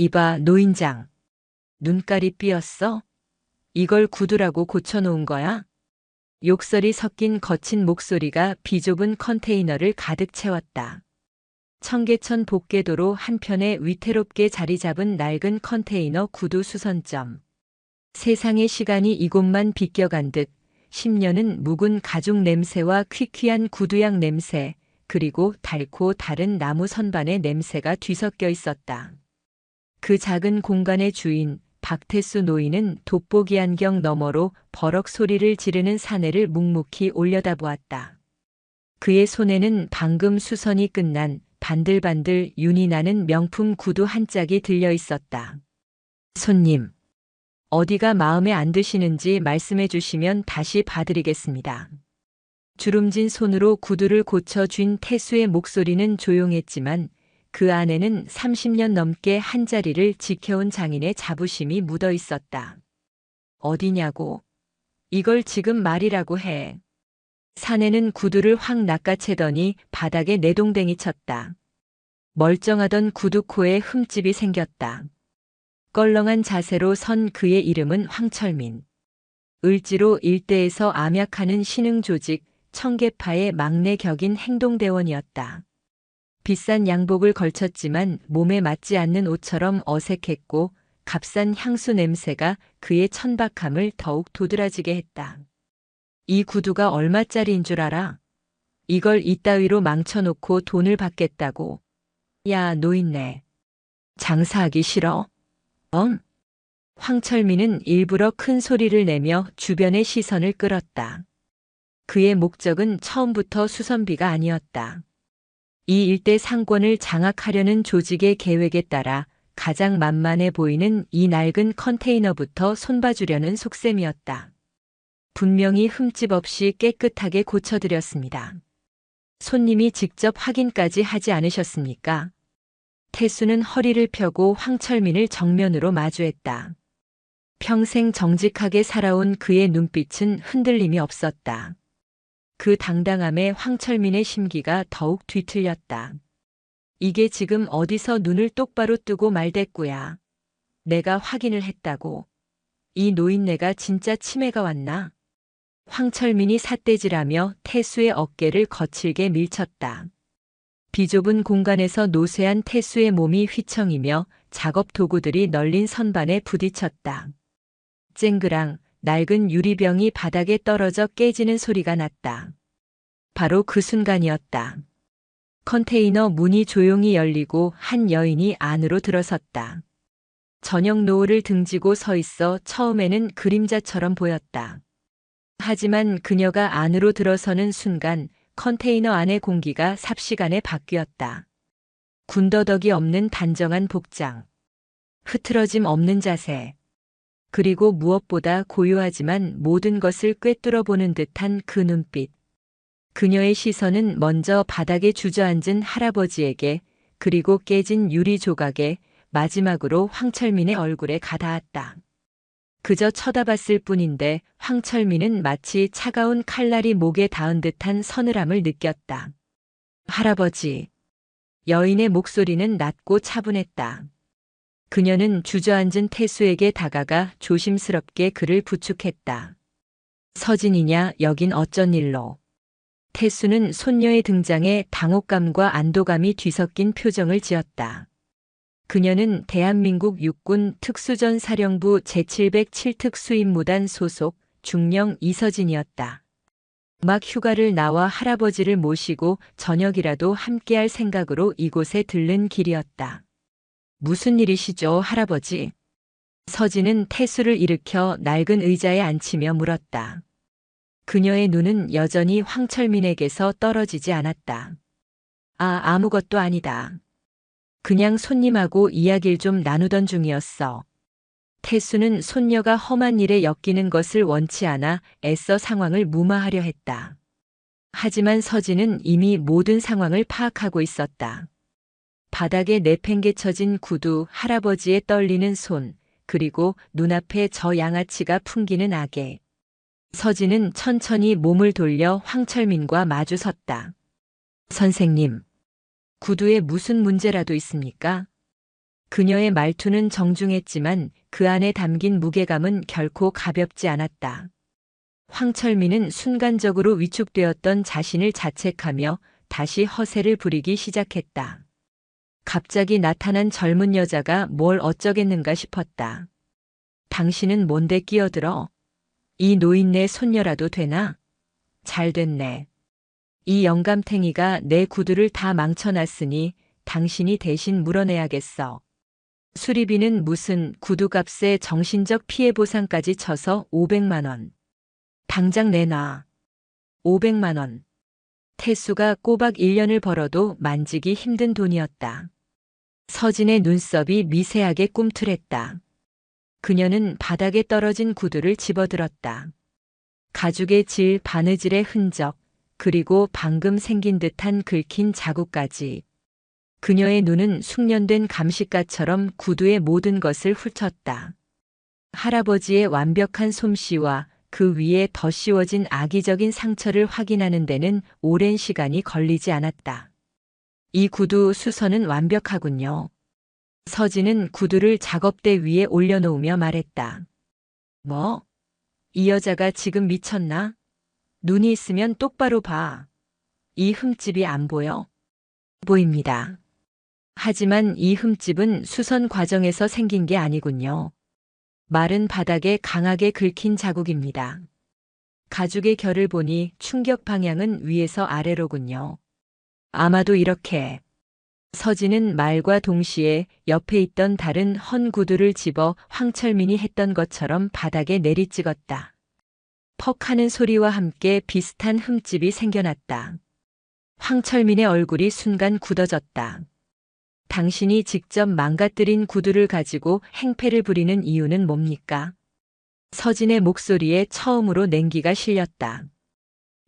이봐, 노인장. 눈깔이 삐었어? 이걸 구두라고 고쳐놓은 거야? 욕설이 섞인 거친 목소리가 비좁은 컨테이너를 가득 채웠다. 청계천 복개도로 한편에 위태롭게 자리 잡은 낡은 컨테이너 구두 수선점. 세상의 시간이 이곳만 비껴간 듯 10년은 묵은 가죽 냄새와 퀴퀴한 구두향 냄새, 그리고 달고 다른 나무 선반의 냄새가 뒤섞여 있었다. 그 작은 공간의 주인, 박태수 노인은 돋보기 안경 너머로 버럭 소리를 지르는 사내를 묵묵히 올려다보았다. 그의 손에는 방금 수선이 끝난 반들반들 윤이 나는 명품 구두 한 짝이 들려 있었다. 손님, 어디가 마음에 안 드시는지 말씀해 주시면 다시 봐드리겠습니다. 주름진 손으로 구두를 고쳐쥔 태수의 목소리는 조용했지만 그 안에는 30년 넘게 한자리를 지켜온 장인의 자부심이 묻어 있었다. 어디냐고? 이걸 지금 말이라고 해. 사내는 구두를 확 낚아채더니 바닥에 내동댕이 쳤다. 멀쩡하던 구두코에 흠집이 생겼다. 껄렁한 자세로 선 그의 이름은 황철민. 을지로 일대에서 암약하는 신흥 조직 청계파의 막내 격인 행동대원이었다. 비싼 양복을 걸쳤지만 몸에 맞지 않는 옷처럼 어색했고 값싼 향수 냄새가 그의 천박함을 더욱 도드라지게 했다. 이 구두가 얼마짜리인 줄 알아? 이걸 이따위로 망쳐놓고 돈을 받겠다고. 야, 노인네. 장사하기 싫어? 황철민은 일부러 큰 소리를 내며 주변의 시선을 끌었다. 그의 목적은 처음부터 수선비가 아니었다. 이 일대 상권을 장악하려는 조직의 계획에 따라 가장 만만해 보이는 이 낡은 컨테이너부터 손봐주려는 속셈이었다. 분명히 흠집 없이 깨끗하게 고쳐드렸습니다. 손님이 직접 확인까지 하지 않으셨습니까? 태수는 허리를 펴고 황철민을 정면으로 마주했다. 평생 정직하게 살아온 그의 눈빛은 흔들림이 없었다. 그 당당함에 황철민의 심기가 더욱 뒤틀렸다. 이게 지금 어디서 눈을 똑바로 뜨고 말대꾸야. 내가 확인을 했다고. 이 노인네가 진짜 치매가 왔나? 황철민이 삿대질하며 태수의 어깨를 거칠게 밀쳤다. 비좁은 공간에서 노쇠한 태수의 몸이 휘청이며 작업 도구들이 널린 선반에 부딪혔다. 쨍그랑 낡은 유리병이 바닥에 떨어져 깨지는 소리가 났다. 바로 그 순간이었다. 컨테이너 문이 조용히 열리고 한 여인이 안으로 들어섰다. 저녁 노을을 등지고 서 있어 처음에는 그림자처럼 보였다. 하지만 그녀가 안으로 들어서는 순간 컨테이너 안의 공기가 삽시간에 바뀌었다. 군더더기 없는 단정한 복장, 흐트러짐 없는 자세, 그리고 무엇보다 고요하지만 모든 것을 꿰뚫어 보는 듯한 그 눈빛. 그녀의 시선은 먼저 바닥에 주저앉은 할아버지에게, 그리고 깨진 유리 조각에, 마지막으로 황철민의 얼굴에 가닿았다. 그저 쳐다봤을 뿐인데 황철민은 마치 차가운 칼날이 목에 닿은 듯한 서늘함을 느꼈다. 할아버지. 여인의 목소리는 낮고 차분했다. 그녀는 주저앉은 태수에게 다가가 조심스럽게 그를 부축했다. 서진이냐, 여긴 어쩐 일로? 태수는 손녀의 등장에 당혹감과 안도감이 뒤섞인 표정을 지었다. 그녀는 대한민국 육군 특수전사령부 제707특 수임무단 소속 중령 이서진이었다. 막 휴가를 나와 할아버지를 모시고 저녁이라도 함께할 생각으로 이곳에 들른 길이었다. 무슨 일이시죠, 할아버지? 서진은 태수를 일으켜 낡은 의자에 앉히며 물었다. 그녀의 눈은 여전히 황철민에게서 떨어지지 않았다. 아무것도 아니다. 그냥 손님하고 이야기를 좀 나누던 중이었어. 태수는 손녀가 험한 일에 엮이는 것을 원치 않아 애써 상황을 무마하려 했다. 하지만 서진은 이미 모든 상황을 파악하고 있었다. 바닥에 내팽개쳐진 구두, 할아버지의 떨리는 손, 그리고 눈앞에 저 양아치가 풍기는 악에. 서진은 천천히 몸을 돌려 황철민과 마주 섰다. 선생님, 구두에 무슨 문제라도 있습니까? 그녀의 말투는 정중했지만 그 안에 담긴 무게감은 결코 가볍지 않았다. 황철민은 순간적으로 위축되었던 자신을 자책하며 다시 허세를 부리기 시작했다. 갑자기 나타난 젊은 여자가 뭘 어쩌겠는가 싶었다. 당신은 뭔데 끼어들어? 이 노인네 손녀라도 되나? 잘 됐네. 이 영감탱이가 내 구두를 다 망쳐놨으니 당신이 대신 물어내야겠어. 수리비는 무슨 구두값에 정신적 피해 보상까지 쳐서 500만 원. 당장 내놔. 500만 원. 태수가 꼬박 1년을 벌어도 만지기 힘든 돈이었다. 서진의 눈썹이 미세하게 꿈틀했다. 그녀는 바닥에 떨어진 구두를 집어들었다. 가죽의 질, 바느질의 흔적, 그리고 방금 생긴 듯한 긁힌 자국까지. 그녀의 눈은 숙련된 감식가처럼 구두의 모든 것을 훑었다. 할아버지의 완벽한 솜씨와 그 위에 덧씌워진 악의적인 상처를 확인하는 데는 오랜 시간이 걸리지 않았다. 이 구두 수선은 완벽하군요. 서진은 구두를 작업대 위에 올려놓으며 말했다. 뭐? 이 여자가 지금 미쳤나? 눈이 있으면 똑바로 봐. 이 흠집이 안 보여? 보입니다. 하지만 이 흠집은 수선 과정에서 생긴 게 아니군요. 마른 바닥에 강하게 긁힌 자국입니다. 가죽의 결을 보니 충격 방향은 위에서 아래로군요. 아마도 이렇게. 서진은 말과 동시에 옆에 있던 다른 헌 구두를 집어 황철민이 했던 것처럼 바닥에 내리찍었다. 퍽 하는 소리와 함께 비슷한 흠집이 생겨났다. 황철민의 얼굴이 순간 굳어졌다. 당신이 직접 망가뜨린 구두를 가지고 행패를 부리는 이유는 뭡니까? 서진의 목소리에 처음으로 냉기가 실렸다.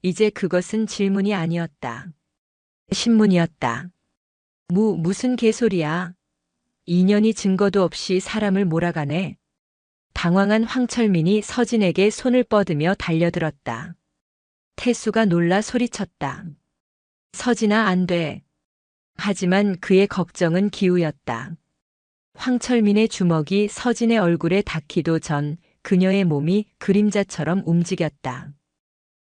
이제 그것은 질문이 아니었다. 신문이었다. 무슨 개소리야. 2년이 증거도 없이 사람을 몰아가네. 당황한 황철민이 서진에게 손을 뻗으며 달려들었다. 태수가 놀라 소리쳤다. 서진아, 안 돼. 하지만 그의 걱정은 기우였다. 황철민의 주먹이 서진의 얼굴에 닿기도 전 그녀의 몸이 그림자처럼 움직였다.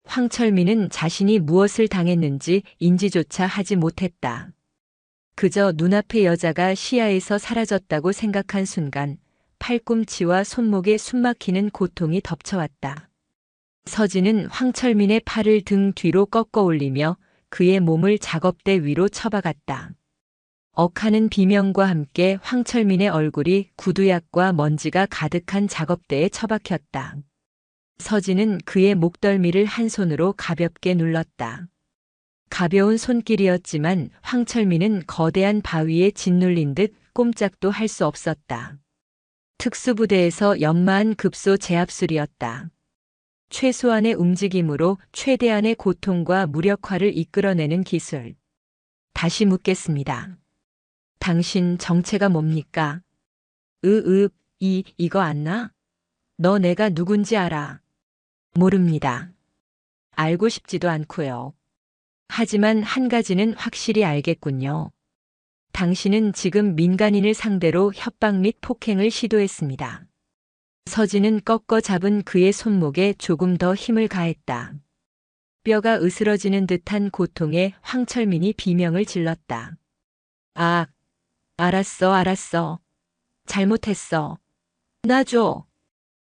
황철민은 자신이 무엇을 당했는지 인지조차 하지 못했다. 그저 눈앞의 여자가 시야에서 사라졌다고 생각한 순간 팔꿈치와 손목에 숨막히는 고통이 덮쳐왔다. 서진은 황철민의 팔을 등 뒤로 꺾어 올리며 그의 몸을 작업대 위로 처박았다. 억하는 비명과 함께 황철민의 얼굴이 구두약과 먼지가 가득한 작업대에 처박혔다. 서진은 그의 목덜미를 한 손으로 가볍게 눌렀다. 가벼운 손길이었지만 황철민은 거대한 바위에 짓눌린 듯 꼼짝도 할 수 없었다. 특수부대에서 연마한 급소 제압술이었다. 최소한의 움직임으로 최대한의 고통과 무력화를 이끌어내는 기술. 다시 묻겠습니다. 당신 정체가 뭡니까? 이거 안나? 너 내가 누군지 알아? 모릅니다. 알고 싶지도 않고요. 하지만 한 가지는 확실히 알겠군요. 당신은 지금 민간인을 상대로 협박 및 폭행을 시도했습니다. 서진은 꺾어 잡은 그의 손목에 조금 더 힘을 가했다. 뼈가 으스러지는 듯한 고통에 황철민이 비명을 질렀다. 아, 알았어. 잘못했어. 놔줘.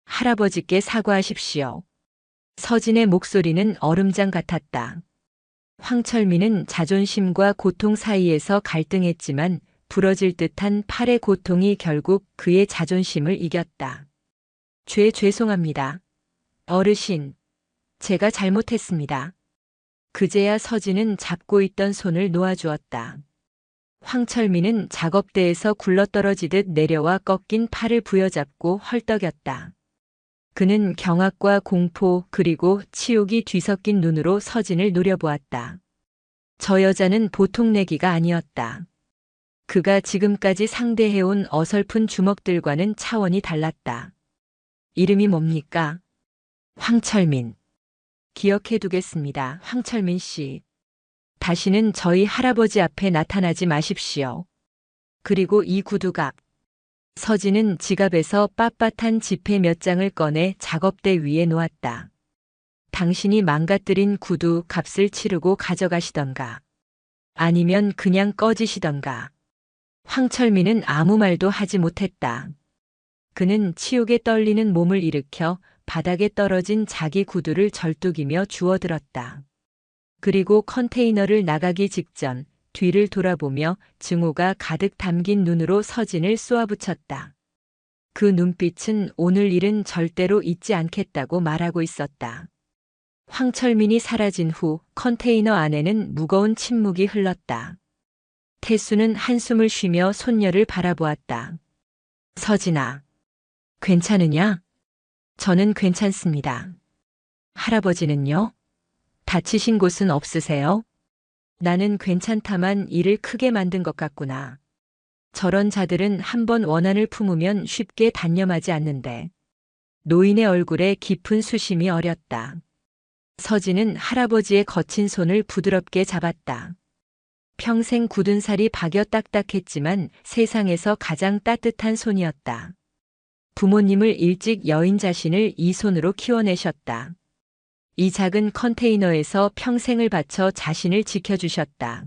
할아버지께 사과하십시오. 서진의 목소리는 얼음장 같았다. 황철민은 자존심과 고통 사이에서 갈등했지만 부러질 듯한 팔의 고통이 결국 그의 자존심을 이겼다. 죄송합니다. 어르신, 제가 잘못했습니다. 그제야 서진은 잡고 있던 손을 놓아주었다. 황철민은 작업대에서 굴러떨어지듯 내려와 꺾인 팔을 부여잡고 헐떡였다. 그는 경악과 공포 그리고 치욕이 뒤섞인 눈으로 서진을 노려보았다. 저 여자는 보통 내기가 아니었다. 그가 지금까지 상대해온 어설픈 주먹들과는 차원이 달랐다. 이름이 뭡니까? 황철민. 기억해두겠습니다. 황철민 씨. 다시는 저희 할아버지 앞에 나타나지 마십시오. 그리고 이 구두갑, 서진은 지갑에서 빳빳한 지폐 몇 장을 꺼내 작업대 위에 놓았다. 당신이 망가뜨린 구두 값을 치르고 가져가시던가. 아니면 그냥 꺼지시던가. 황철민은 아무 말도 하지 못했다. 그는 치욕에 떨리는 몸을 일으켜 바닥에 떨어진 자기 구두를 절뚝이며 주워들었다. 그리고 컨테이너를 나가기 직전 뒤를 돌아보며 증오가 가득 담긴 눈으로 서진을 쏘아붙였다. 그 눈빛은 오늘 일은 절대로 잊지 않겠다고 말하고 있었다. 황철민이 사라진 후 컨테이너 안에는 무거운 침묵이 흘렀다. 태수는 한숨을 쉬며 손녀를 바라보았다. 서진아, 괜찮으냐? 저는 괜찮습니다. 할아버지는요? 다치신 곳은 없으세요? 나는 괜찮다만 일을 크게 만든 것 같구나. 저런 자들은 한번 원한을 품으면 쉽게 단념하지 않는데. 노인의 얼굴에 깊은 수심이 어렸다. 서진은 할아버지의 거친 손을 부드럽게 잡았다. 평생 굳은 살이 박여 딱딱했지만 세상에서 가장 따뜻한 손이었다. 부모님을 일찍 여인 자신을 이 손으로 키워내셨다. 이 작은 컨테이너에서 평생을 바쳐 자신을 지켜주셨다.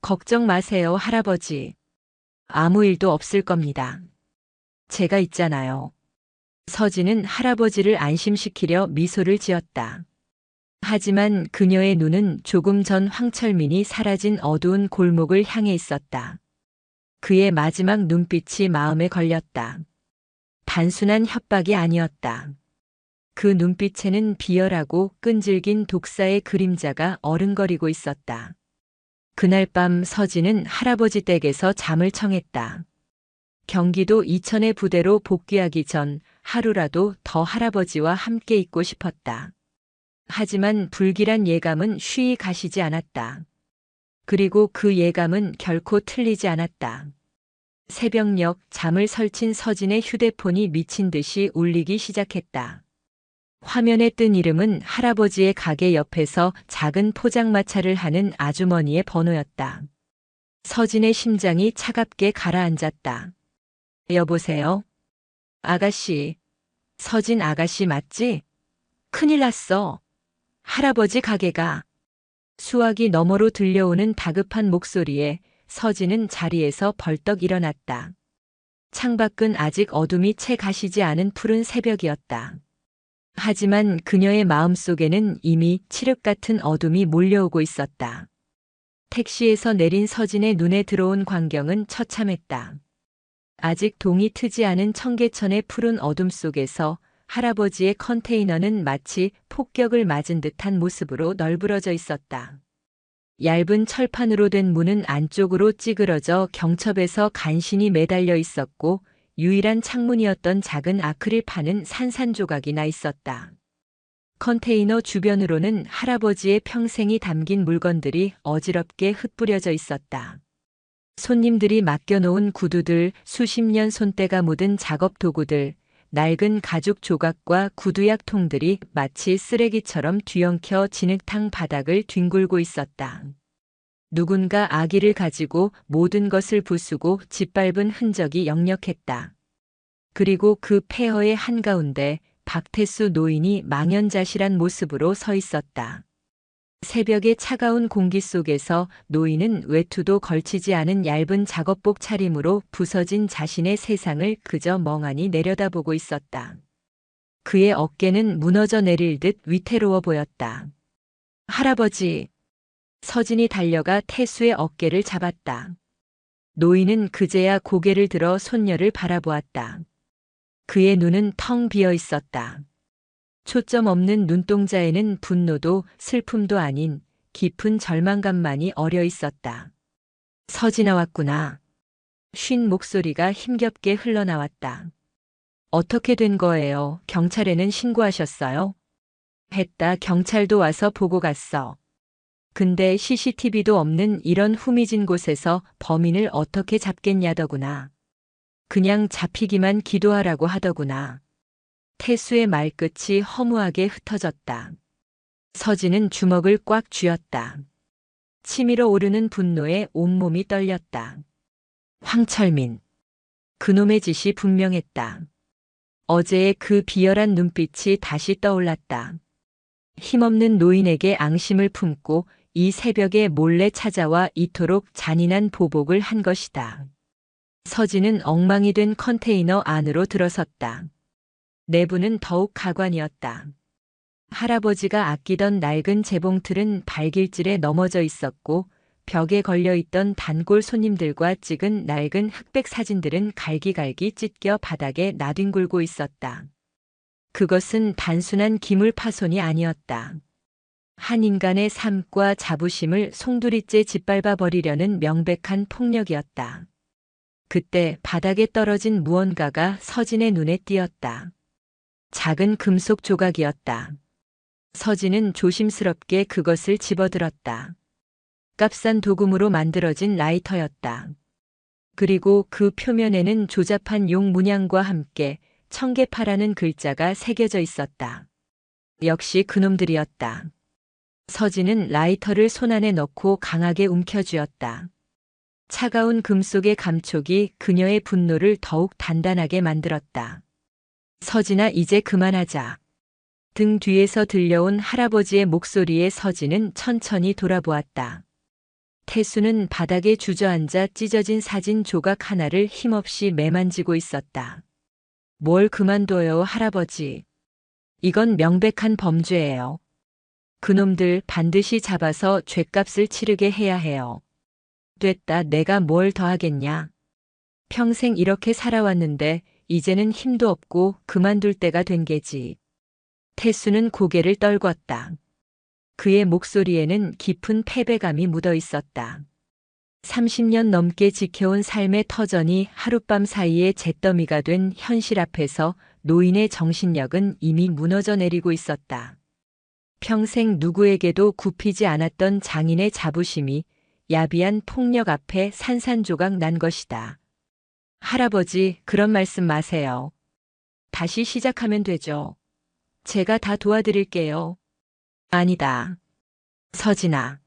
걱정 마세요, 할아버지. 아무 일도 없을 겁니다. 제가 있잖아요. 서진은 할아버지를 안심시키려 미소를 지었다. 하지만 그녀의 눈은 조금 전 황철민이 사라진 어두운 골목을 향해 있었다. 그의 마지막 눈빛이 마음에 걸렸다. 단순한 협박이 아니었다. 그 눈빛에는 비열하고 끈질긴 독사의 그림자가 어른거리고 있었다. 그날 밤 서진은 할아버지 댁에서 잠을 청했다. 경기도 이천의 부대로 복귀하기 전 하루라도 더 할아버지와 함께 있고 싶었다. 하지만 불길한 예감은 쉬이 가시지 않았다. 그리고 그 예감은 결코 틀리지 않았다. 새벽녘 잠을 설친 서진의 휴대폰이 미친 듯이 울리기 시작했다. 화면에 뜬 이름은 할아버지의 가게 옆에서 작은 포장마차를 하는 아주머니의 번호였다. 서진의 심장이 차갑게 가라앉았다. 여보세요? 아가씨. 서진 아가씨 맞지? 큰일 났어. 할아버지 가게가. 수화기 너머로 들려오는 다급한 목소리에 서진은 자리에서 벌떡 일어났다. 창밖은 아직 어둠이 채 가시지 않은 푸른 새벽이었다. 하지만 그녀의 마음속에는 이미 칠흑 같은 어둠이 몰려오고 있었다. 택시에서 내린 서진의 눈에 들어온 광경은 처참했다. 아직 동이 트지 않은 청계천의 푸른 어둠 속에서 할아버지의 컨테이너는 마치 폭격을 맞은 듯한 모습으로 널브러져 있었다. 얇은 철판으로 된 문은 안쪽으로 찌그러져 경첩에서 간신히 매달려 있었고 유일한 창문이었던 작은 아크릴판은 산산조각이 나 있었다. 컨테이너 주변으로는 할아버지의 평생이 담긴 물건들이 어지럽게 흩뿌려져 있었다. 손님들이 맡겨놓은 구두들, 수십 년 손때가 묻은 작업 도구들, 낡은 가죽 조각과 구두약 통들이 마치 쓰레기처럼 뒤엉켜 진흙탕 바닥을 뒹굴고 있었다. 누군가 아기를 가지고 모든 것을 부수고 짓밟은 흔적이 역력했다. 그리고 그 폐허의 한가운데 박태수 노인이 망연자실한 모습으로 서 있었다. 새벽의 차가운 공기 속에서 노인은 외투도 걸치지 않은 얇은 작업복 차림으로 부서진 자신의 세상을 그저 멍하니 내려다보고 있었다. 그의 어깨는 무너져 내릴 듯 위태로워 보였다. 할아버지! 서진이 달려가 태수의 어깨를 잡았다. 노인은 그제야 고개를 들어 손녀를 바라보았다. 그의 눈은 텅 비어 있었다. 초점 없는 눈동자에는 분노도 슬픔도 아닌 깊은 절망감만이 어려 있었다. 서진아 왔구나. 쉰 목소리가 힘겹게 흘러나왔다. 어떻게 된 거예요? 경찰에는 신고하셨어요? 했다. 경찰도 와서 보고 갔어. 근데 CCTV도 없는 이런 후미진 곳에서 범인을 어떻게 잡겠냐더구나. 그냥 잡히기만 기도하라고 하더구나. 태수의 말끝이 허무하게 흩어졌다. 서진은 주먹을 꽉 쥐었다. 치밀어 오르는 분노에 온몸이 떨렸다. 황철민. 그놈의 짓이 분명했다. 어제의 그 비열한 눈빛이 다시 떠올랐다. 힘없는 노인에게 앙심을 품고 이 새벽에 몰래 찾아와 이토록 잔인한 보복을 한 것이다. 서진은 엉망이 된 컨테이너 안으로 들어섰다. 내부는 더욱 가관이었다. 할아버지가 아끼던 낡은 재봉틀은 발길질에 넘어져 있었고 벽에 걸려있던 단골 손님들과 찍은 낡은 흑백 사진들은 갈기갈기 찢겨 바닥에 나뒹굴고 있었다. 그것은 단순한 기물 파손이 아니었다. 한 인간의 삶과 자부심을 송두리째 짓밟아 버리려는 명백한 폭력이었다. 그때 바닥에 떨어진 무언가가 서진의 눈에 띄었다. 작은 금속 조각이었다. 서진은 조심스럽게 그것을 집어들었다. 값싼 도금으로 만들어진 라이터였다. 그리고 그 표면에는 조잡한 용 문양과 함께 청계파라는 글자가 새겨져 있었다. 역시 그놈들이었다. 서진은 라이터를 손안에 넣고 강하게 움켜쥐었다. 차가운 금속의 감촉이 그녀의 분노를 더욱 단단하게 만들었다. 서진아, 이제 그만하자. 등 뒤에서 들려온 할아버지의 목소리에 서진은 천천히 돌아보았다. 태수는 바닥에 주저앉아 찢어진 사진 조각 하나를 힘없이 매만지고 있었다. 뭘 그만둬요, 할아버지. 이건 명백한 범죄예요. 그놈들 반드시 잡아서 죗값을 치르게 해야 해요. 됐다, 내가 뭘 더 하겠냐. 평생 이렇게 살아왔는데 이제는 힘도 없고 그만둘 때가 된 게지. 태수는 고개를 떨궜다. 그의 목소리에는 깊은 패배감이 묻어 있었다. 30년 넘게 지켜온 삶의 터전이 하룻밤 사이에 잿더미가 된 현실 앞에서 노인의 정신력은 이미 무너져 내리고 있었다. 평생 누구에게도 굽히지 않았던 장인의 자부심이 야비한 폭력 앞에 산산조각 난 것이다. 할아버지, 그런 말씀 마세요. 다시 시작하면 되죠. 제가 다 도와드릴게요. 아니다. 서진아.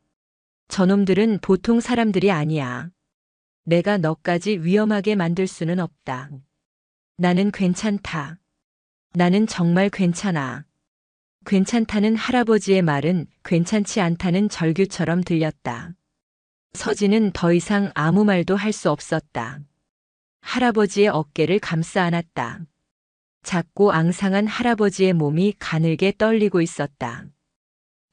저놈들은 보통 사람들이 아니야. 내가 너까지 위험하게 만들 수는 없다. 나는 괜찮다. 나는 정말 괜찮아. 괜찮다는 할아버지의 말은 괜찮지 않다는 절규처럼 들렸다. 서진은 더 이상 아무 말도 할 수 없었다. 할아버지의 어깨를 감싸 안았다. 작고 앙상한 할아버지의 몸이 가늘게 떨리고 있었다.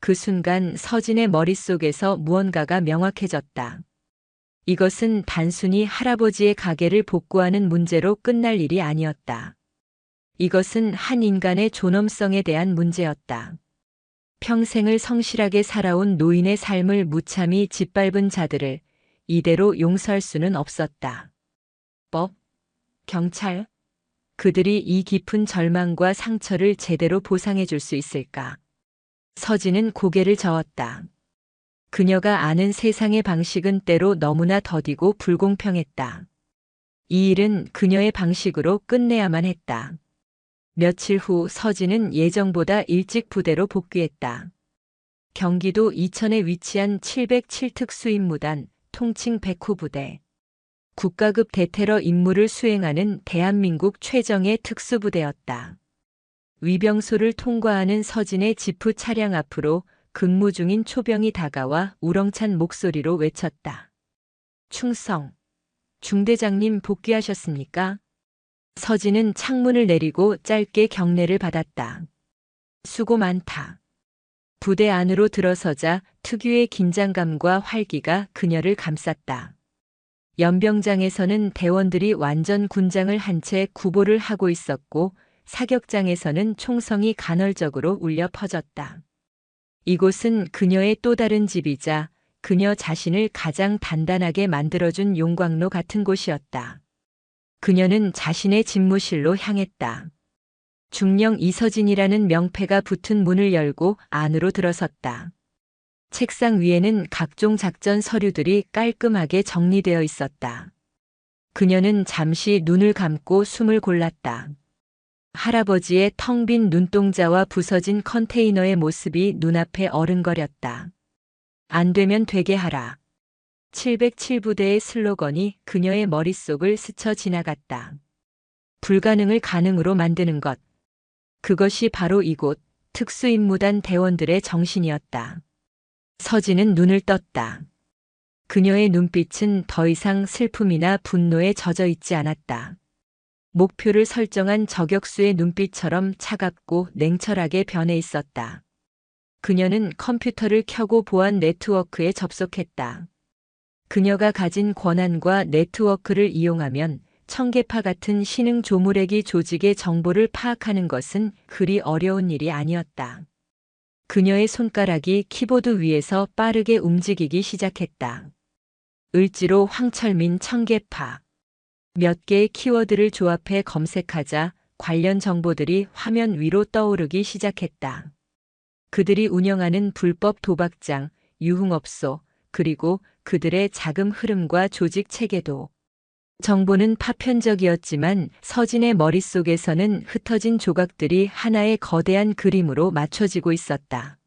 그 순간 서진의 머릿속에서 무언가가 명확해졌다. 이것은 단순히 할아버지의 가게를 복구하는 문제로 끝날 일이 아니었다. 이것은 한 인간의 존엄성에 대한 문제였다. 평생을 성실하게 살아온 노인의 삶을 무참히 짓밟은 자들을 이대로 용서할 수는 없었다. 법, 경찰, 그들이 이 깊은 절망과 상처를 제대로 보상해 줄 수 있을까? 서진은 고개를 저었다. 그녀가 아는 세상의 방식은 때로 너무나 더디고 불공평했다. 이 일은 그녀의 방식으로 끝내야만 했다. 며칠 후 서진은 예정보다 일찍 부대로 복귀했다. 경기도 이천에 위치한 707 특수임무단 통칭 백호 부대. 국가급 대테러 임무를 수행하는 대한민국 최정예 특수부대였다. 위병소를 통과하는 서진의 지프 차량 앞으로 근무 중인 초병이 다가와 우렁찬 목소리로 외쳤다. 충성. 중대장님 복귀하셨습니까? 서진은 창문을 내리고 짧게 경례를 받았다. 수고 많다. 부대 안으로 들어서자 특유의 긴장감과 활기가 그녀를 감쌌다. 연병장에서는 대원들이 완전 군장을 한 채 구보를 하고 있었고 사격장에서는 총성이 간헐적으로 울려 퍼졌다. 이곳은 그녀의 또 다른 집이자 그녀 자신을 가장 단단하게 만들어준 용광로 같은 곳이었다. 그녀는 자신의 집무실로 향했다. 중령 이서진이라는 명패가 붙은 문을 열고 안으로 들어섰다. 책상 위에는 각종 작전 서류들이 깔끔하게 정리되어 있었다. 그녀는 잠시 눈을 감고 숨을 골랐다. 할아버지의 텅 빈 눈동자와 부서진 컨테이너의 모습이 눈앞에 어른거렸다. 안 되면 되게 하라. 707부대의 슬로건이 그녀의 머릿속을 스쳐 지나갔다. 불가능을 가능으로 만드는 것. 그것이 바로 이곳 특수임무단 대원들의 정신이었다. 서진은 눈을 떴다. 그녀의 눈빛은 더 이상 슬픔이나 분노에 젖어 있지 않았다. 목표를 설정한 저격수의 눈빛처럼 차갑고 냉철하게 변해 있었다. 그녀는 컴퓨터를 켜고 보안 네트워크에 접속했다. 그녀가 가진 권한과 네트워크를 이용하면 청계파 같은 신흥 조무래기 조직의 정보를 파악하는 것은 그리 어려운 일이 아니었다. 그녀의 손가락이 키보드 위에서 빠르게 움직이기 시작했다. 을지로 황철민 청계파. 몇 개의 키워드를 조합해 검색하자 관련 정보들이 화면 위로 떠오르기 시작했다. 그들이 운영하는 불법 도박장, 유흥업소, 그리고 그들의 자금 흐름과 조직 체계도. 정보는 파편적이었지만 서진의 머릿속에서는 흩어진 조각들이 하나의 거대한 그림으로 맞춰지고 있었다.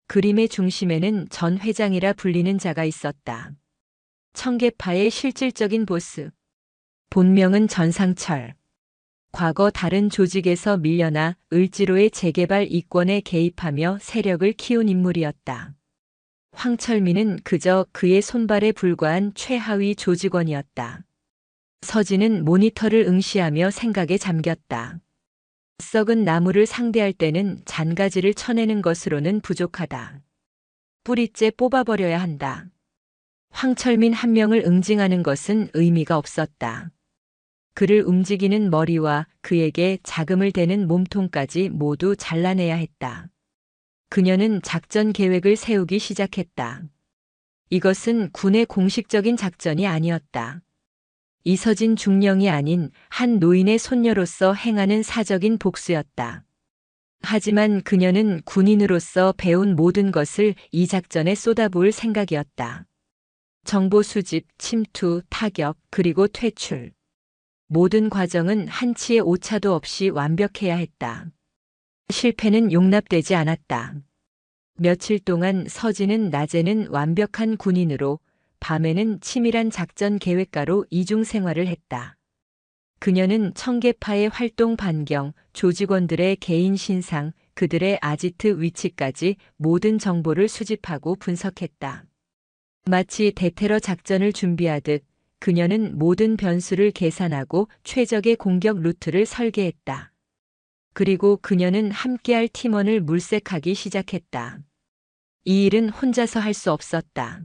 그림의 중심에는 전 회장이라 불리는 자가 있었다. 청계파의 실질적인 보스. 본명은 전상철. 과거 다른 조직에서 밀려나 을지로의 재개발 이권에 개입하며 세력을 키운 인물이었다. 황철민은 그저 그의 손발에 불과한 최하위 조직원이었다. 서진은 모니터를 응시하며 생각에 잠겼다. 썩은 나무를 상대할 때는 잔가지를 쳐내는 것으로는 부족하다. 뿌리째 뽑아버려야 한다. 황철민 한 명을 응징하는 것은 의미가 없었다. 그를 움직이는 머리와 그에게 자금을 대는 몸통까지 모두 잘라내야 했다. 그녀는 작전 계획을 세우기 시작했다. 이것은 군의 공식적인 작전이 아니었다. 이서진 중령이 아닌 한 노인의 손녀로서 행하는 사적인 복수였다. 하지만 그녀는 군인으로서 배운 모든 것을 이 작전에 쏟아부을 생각이었다. 정보 수집, 침투, 타격, 그리고 퇴출. 모든 과정은 한치의 오차도 없이 완벽해야 했다. 실패는 용납되지 않았다. 며칠 동안 서진은 낮에는 완벽한 군인으로, 밤에는 치밀한 작전 계획가로 이중 생활을 했다. 그녀는 청계파의 활동 반경, 조직원들의 개인 신상, 그들의 아지트 위치까지 모든 정보를 수집하고 분석했다. 마치 대테러 작전을 준비하듯 그녀는 모든 변수를 계산하고 최적의 공격 루트를 설계했다. 그리고 그녀는 함께할 팀원을 물색하기 시작했다. 이 일은 혼자서 할 수 없었다.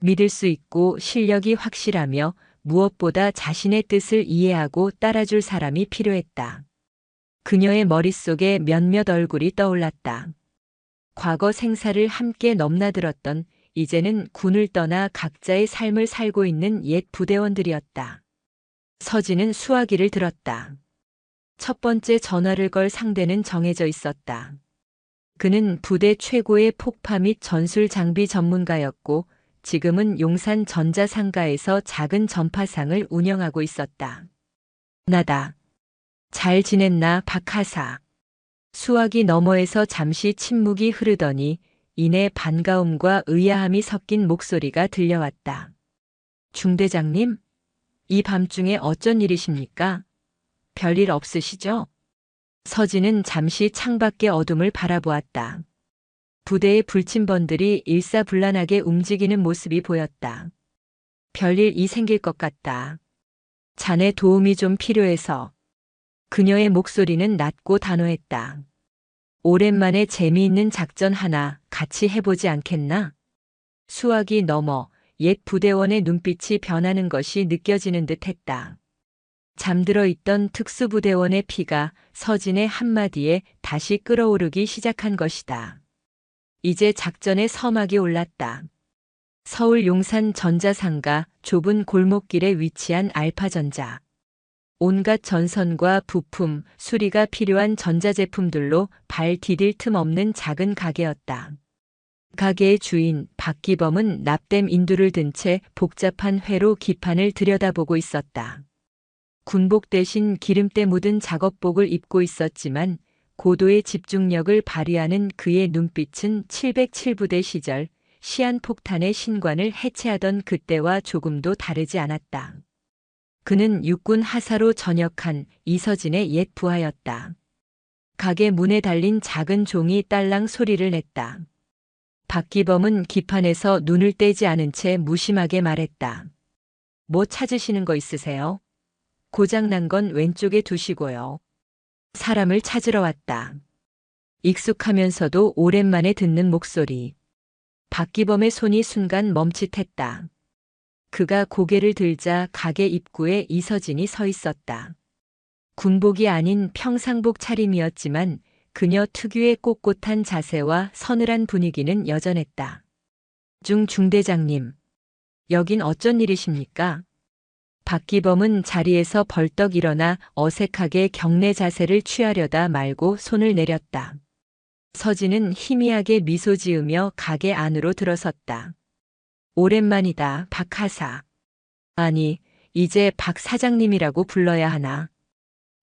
믿을 수 있고 실력이 확실하며 무엇보다 자신의 뜻을 이해하고 따라줄 사람이 필요했다. 그녀의 머릿속에 몇몇 얼굴이 떠올랐다. 과거 생사를 함께 넘나들었던, 이제는 군을 떠나 각자의 삶을 살고 있는 옛 부대원들이었다. 서진은 수화기를 들었다. 첫 번째 전화를 걸 상대는 정해져 있었다. 그는 부대 최고의 폭파 및 전술 장비 전문가였고 지금은 용산 전자상가에서 작은 전파상을 운영하고 있었다. 나다. 잘 지냈나 박하사. 수화기 너머에서 잠시 침묵이 흐르더니 이내 반가움과 의아함이 섞인 목소리가 들려왔다. 중대장님, 이 밤중에 어쩐 일이십니까? 별일 없으시죠? 서진은 잠시 창밖의 어둠을 바라보았다. 부대의 불침번들이 일사불란하게 움직이는 모습이 보였다. 별일이 생길 것 같다. 자네 도움이 좀 필요해서. 그녀의 목소리는 낮고 단호했다. 오랜만에 재미있는 작전 하나 같이 해보지 않겠나? 수화기 너머 옛 부대원의 눈빛이 변하는 것이 느껴지는 듯 했다. 잠들어 있던 특수부대원의 피가 서진의 한마디에 다시 끓어오르기 시작한 것이다. 이제 작전의 서막이 올랐다. 서울 용산 전자상가 좁은 골목길에 위치한 알파전자. 온갖 전선과 부품, 수리가 필요한 전자제품들로 발 디딜 틈 없는 작은 가게였다. 가게의 주인 박기범은 납땜 인두를 든 채 복잡한 회로 기판을 들여다보고 있었다. 군복 대신 기름때 묻은 작업복을 입고 있었지만 고도의 집중력을 발휘하는 그의 눈빛은 707부대 시절 시한폭탄의 신관을 해체하던 그때와 조금도 다르지 않았다. 그는 육군 하사로 전역한 이서진의 옛 부하였다. 가게 문에 달린 작은 종이 딸랑 소리를 냈다. 박기범은 기판에서 눈을 떼지 않은 채 무심하게 말했다. 뭐 찾으시는 거 있으세요? 고장난 건 왼쪽에 두시고요. 사람을 찾으러 왔다. 익숙하면서도 오랜만에 듣는 목소리. 박기범의 손이 순간 멈칫했다. 그가 고개를 들자 가게 입구에 이서진이 서 있었다. 군복이 아닌 평상복 차림이었지만 그녀 특유의 꼿꼿한 자세와 서늘한 분위기는 여전했다. 중대장님, 여긴 어쩐 일이십니까? 박기범은 자리에서 벌떡 일어나 어색하게 경례 자세를 취하려다 말고 손을 내렸다. 서진은 희미하게 미소 지으며 가게 안으로 들어섰다. 오랜만이다, 박 하사. 아니, 이제 박 사장님이라고 불러야 하나?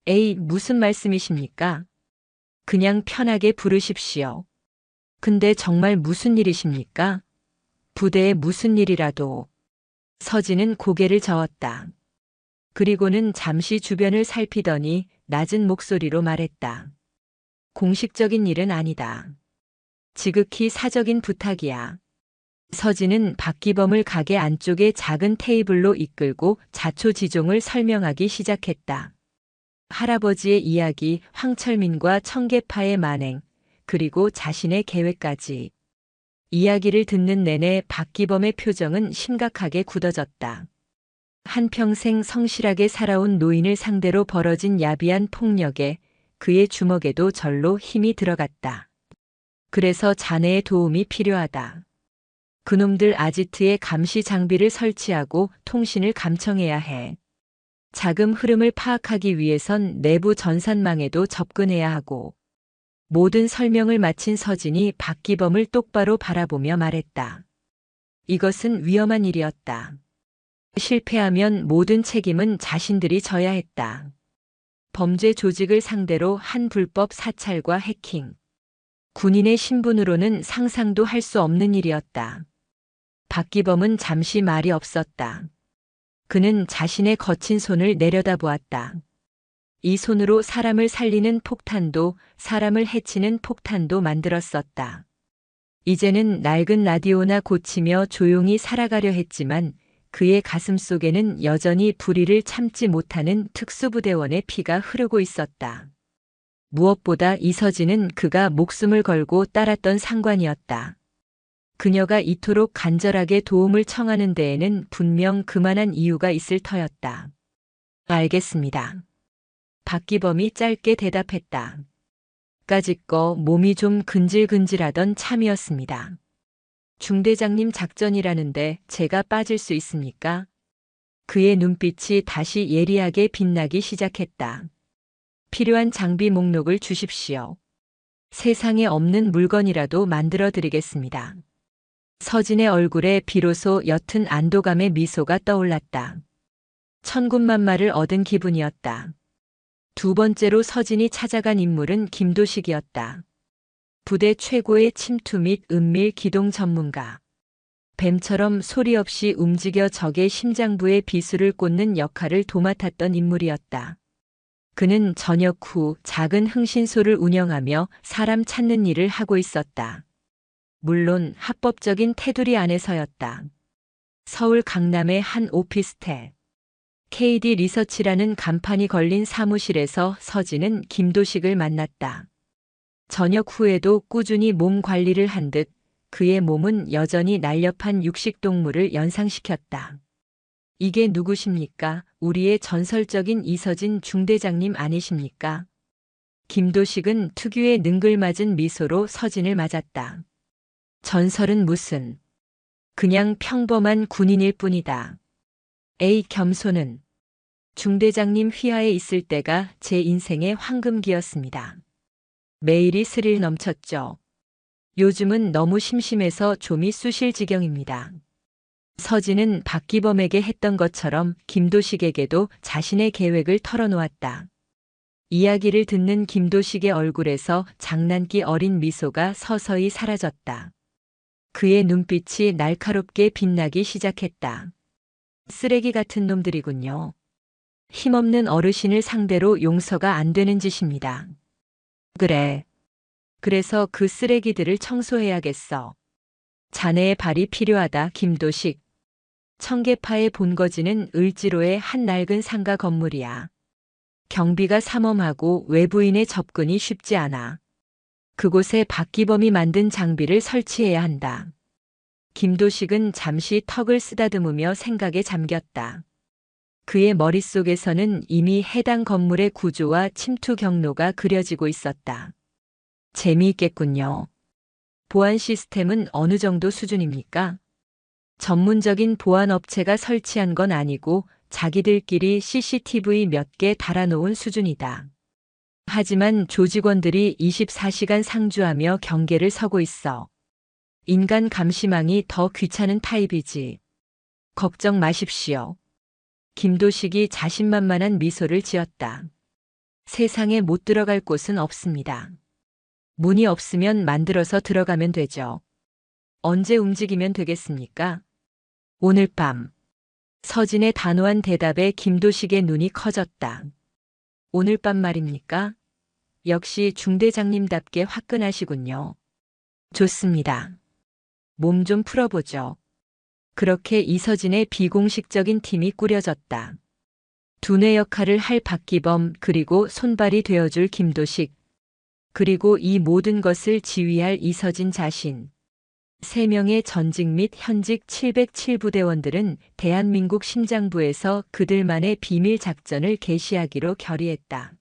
에이, 무슨 말씀이십니까? 그냥 편하게 부르십시오. 근데 정말 무슨 일이십니까? 부대에 무슨 일이라도. 서진은 고개를 저었다. 그리고는 잠시 주변을 살피더니 낮은 목소리로 말했다. 공식적인 일은 아니다. 지극히 사적인 부탁이야. 서진은 박기범을 가게 안쪽의 작은 테이블로 이끌고 자초지종을 설명하기 시작했다. 할아버지의 이야기, 황철민과 청계파의 만행, 그리고 자신의 계획까지. 이야기를 듣는 내내 박기범의 표정은 심각하게 굳어졌다. 한평생 성실하게 살아온 노인을 상대로 벌어진 야비한 폭력에 그의 주먹에도 절로 힘이 들어갔다. 그래서 자네의 도움이 필요하다. 그놈들 아지트에 감시 장비를 설치하고 통신을 감청해야 해. 자금 흐름을 파악하기 위해선 내부 전산망에도 접근해야 하고. 모든 설명을 마친 서진이 박기범을 똑바로 바라보며 말했다. 이것은 위험한 일이었다. 실패하면 모든 책임은 자신들이 져야 했다. 범죄 조직을 상대로 한 불법 사찰과 해킹. 군인의 신분으로는 상상도 할 수 없는 일이었다. 박기범은 잠시 말이 없었다. 그는 자신의 거친 손을 내려다보았다. 이 손으로 사람을 살리는 폭탄도 사람을 해치는 폭탄도 만들었었다. 이제는 낡은 라디오나 고치며 조용히 살아가려 했지만 그의 가슴 속에는 여전히 불의를 참지 못하는 특수부대원의 피가 흐르고 있었다. 무엇보다 이서진은 그가 목숨을 걸고 따랐던 상관이었다. 그녀가 이토록 간절하게 도움을 청하는 데에는 분명 그만한 이유가 있을 터였다. 알겠습니다. 박기범이 짧게 대답했다. 까짓거 몸이 좀 근질근질하던 참이었습니다. 중대장님 작전이라는데 제가 빠질 수 있습니까? 그의 눈빛이 다시 예리하게 빛나기 시작했다. 필요한 장비 목록을 주십시오. 세상에 없는 물건이라도 만들어 드리겠습니다. 서진의 얼굴에 비로소 옅은 안도감의 미소가 떠올랐다. 천군만마를 얻은 기분이었다. 두 번째로 서진이 찾아간 인물은 김도식이었다. 부대 최고의 침투 및 은밀 기동 전문가. 뱀처럼 소리 없이 움직여 적의 심장부에 비수를 꽂는 역할을 도맡았던 인물이었다. 그는 저녁 후 작은 흥신소를 운영하며 사람 찾는 일을 하고 있었다. 물론 합법적인 테두리 안에서였다. 서울 강남의 한 오피스텔. KD 리서치라는 간판이 걸린 사무실에서 서진은 김도식을 만났다. 저녁 후에도 꾸준히 몸 관리를 한 듯 그의 몸은 여전히 날렵한 육식동물을 연상시켰다. 이게 누구십니까? 우리의 전설적인 이서진 중대장님 아니십니까? 김도식은 특유의 능글맞은 미소로 서진을 맞았다. 전설은 무슨. 그냥 평범한 군인일 뿐이다. 에이 겸손은. 중대장님 휘하에 있을 때가 제 인생의 황금기였습니다. 매일이 스릴 넘쳤죠. 요즘은 너무 심심해서 좀이 쑤실 지경입니다. 서진은 박기범에게 했던 것처럼 김도식에게도 자신의 계획을 털어놓았다. 이야기를 듣는 김도식의 얼굴에서 장난기 어린 미소가 서서히 사라졌다. 그의 눈빛이 날카롭게 빛나기 시작했다. 쓰레기 같은 놈들이군요. 힘없는 어르신을 상대로 용서가 안 되는 짓입니다. 그래. 그래서 그 쓰레기들을 청소해야겠어. 자네의 발이 필요하다, 김도식. 청계파의 본거지는 을지로의 한 낡은 상가 건물이야. 경비가 삼엄하고 외부인의 접근이 쉽지 않아. 그곳에 박기범이 만든 장비를 설치해야 한다. 김도식은 잠시 턱을 쓰다듬으며 생각에 잠겼다. 그의 머릿속에서는 이미 해당 건물의 구조와 침투 경로가 그려지고 있었다. 재미있겠군요. 보안 시스템은 어느 정도 수준입니까? 전문적인 보안 업체가 설치한 건 아니고 자기들끼리 CCTV 몇 개 달아놓은 수준이다. 하지만 조직원들이 24시간 상주하며 경계를 서고 있어. 인간 감시망이 더 귀찮은 타입이지. 걱정 마십시오. 김도식이 자신만만한 미소를 지었다. 세상에 못 들어갈 곳은 없습니다. 문이 없으면 만들어서 들어가면 되죠. 언제 움직이면 되겠습니까? 오늘 밤. 서진의 단호한 대답에 김도식의 눈이 커졌다. 오늘 밤 말입니까? 역시 중대장님답게 화끈하시군요. 좋습니다. 몸 좀 풀어보죠. 그렇게 이서진의 비공식적인 팀이 꾸려졌다. 두뇌 역할을 할 박기범 그리고 손발이 되어줄 김도식 그리고 이 모든 것을 지휘할 이서진 자신. 3명의 전직 및 현직 707부대원들은 대한민국 심장부에서 그들만의 비밀 작전을 개시하기로 결의했다.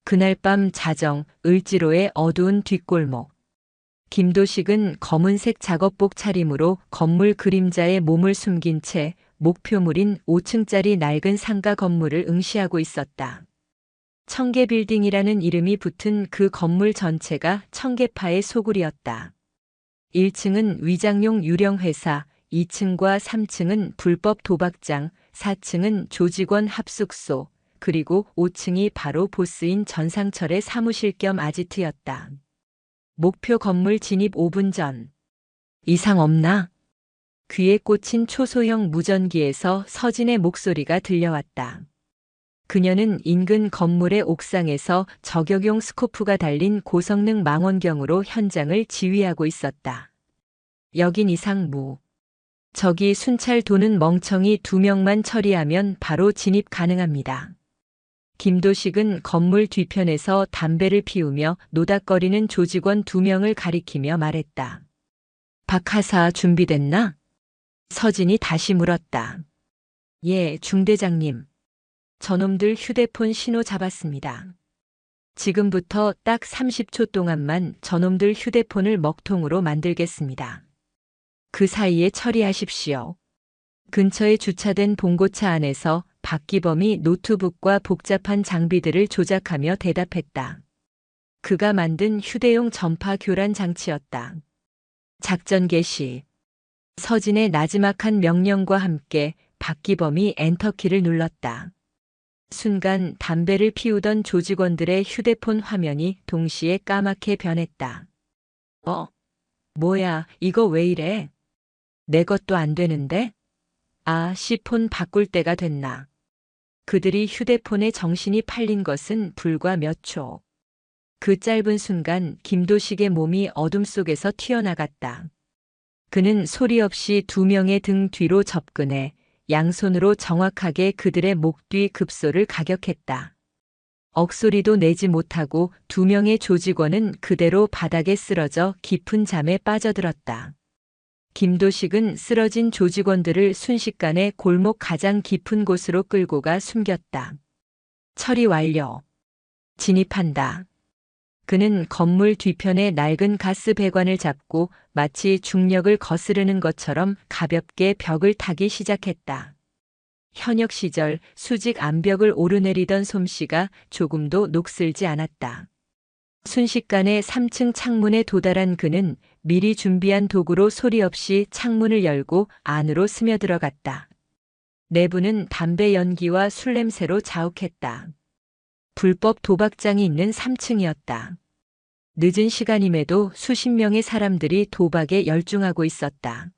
그날 밤 자정 을지로의 어두운 뒷골목. 김도식은 검은색 작업복 차림으로 건물 그림자에 몸을 숨긴 채 목표물인 5층짜리 낡은 상가 건물을 응시하고 있었다. 청계빌딩이라는 이름이 붙은 그 건물 전체가 청계파의 소굴이었다. 1층은 위장용 유령회사, 2층과 3층은 불법 도박장, 4층은 조직원 합숙소, 그리고 5층이 바로 보스인 전상철의 사무실 겸 아지트였다. 목표 건물 진입 5분 전. 이상 없나? 귀에 꽂힌 초소형 무전기에서 서진의 목소리가 들려왔다. 그녀는 인근 건물의 옥상에서 저격용 스코프가 달린 고성능 망원경으로 현장을 지휘하고 있었다. 여긴 이상무. 저기 순찰 도는 멍청이 2명만 처리하면 바로 진입 가능합니다. 김도식은 건물 뒤편에서 담배를 피우며 노닥거리는 조직원 2명을 가리키며 말했다. 박하사 준비됐나? 서진이 다시 물었다. 예, 중대장님. 저놈들 휴대폰 신호 잡았습니다. 지금부터 딱 30초 동안만 저놈들 휴대폰을 먹통으로 만들겠습니다. 그 사이에 처리하십시오. 근처에 주차된 봉고차 안에서 박기범이 노트북과 복잡한 장비들을 조작하며 대답했다. 그가 만든 휴대용 전파 교란 장치였다. 작전 개시. 서진의 나지막한 명령과 함께 박기범이 엔터키를 눌렀다. 순간 담배를 피우던 조직원들의 휴대폰 화면이 동시에 까맣게 변했다. 뭐야, 이거 왜 이래? 내 것도 안 되는데? 아, 폰 바꿀 때가 됐나? 그들이 휴대폰에 정신이 팔린 것은 불과 몇 초. 그 짧은 순간 김도식의 몸이 어둠 속에서 튀어나갔다. 그는 소리 없이 2명의 등 뒤로 접근해 양손으로 정확하게 그들의 목 뒤 급소를 가격했다. 억소리도 내지 못하고 2명의 조직원은 그대로 바닥에 쓰러져 깊은 잠에 빠져들었다. 김도식은 쓰러진 조직원들을 순식간에 골목 가장 깊은 곳으로 끌고 가 숨겼다. 처리 완료. 진입한다. 그는 건물 뒤편의 낡은 가스 배관을 잡고 마치 중력을 거스르는 것처럼 가볍게 벽을 타기 시작했다. 현역 시절 수직 암벽을 오르내리던 솜씨가 조금도 녹슬지 않았다. 순식간에 3층 창문에 도달한 그는 미리 준비한 도구로 소리 없이 창문을 열고 안으로 스며들어갔다. 내부는 담배 연기와 술 냄새로 자욱했다. 불법 도박장이 있는 3층이었다. 늦은 시간임에도 수십 명의 사람들이 도박에 열중하고 있었다.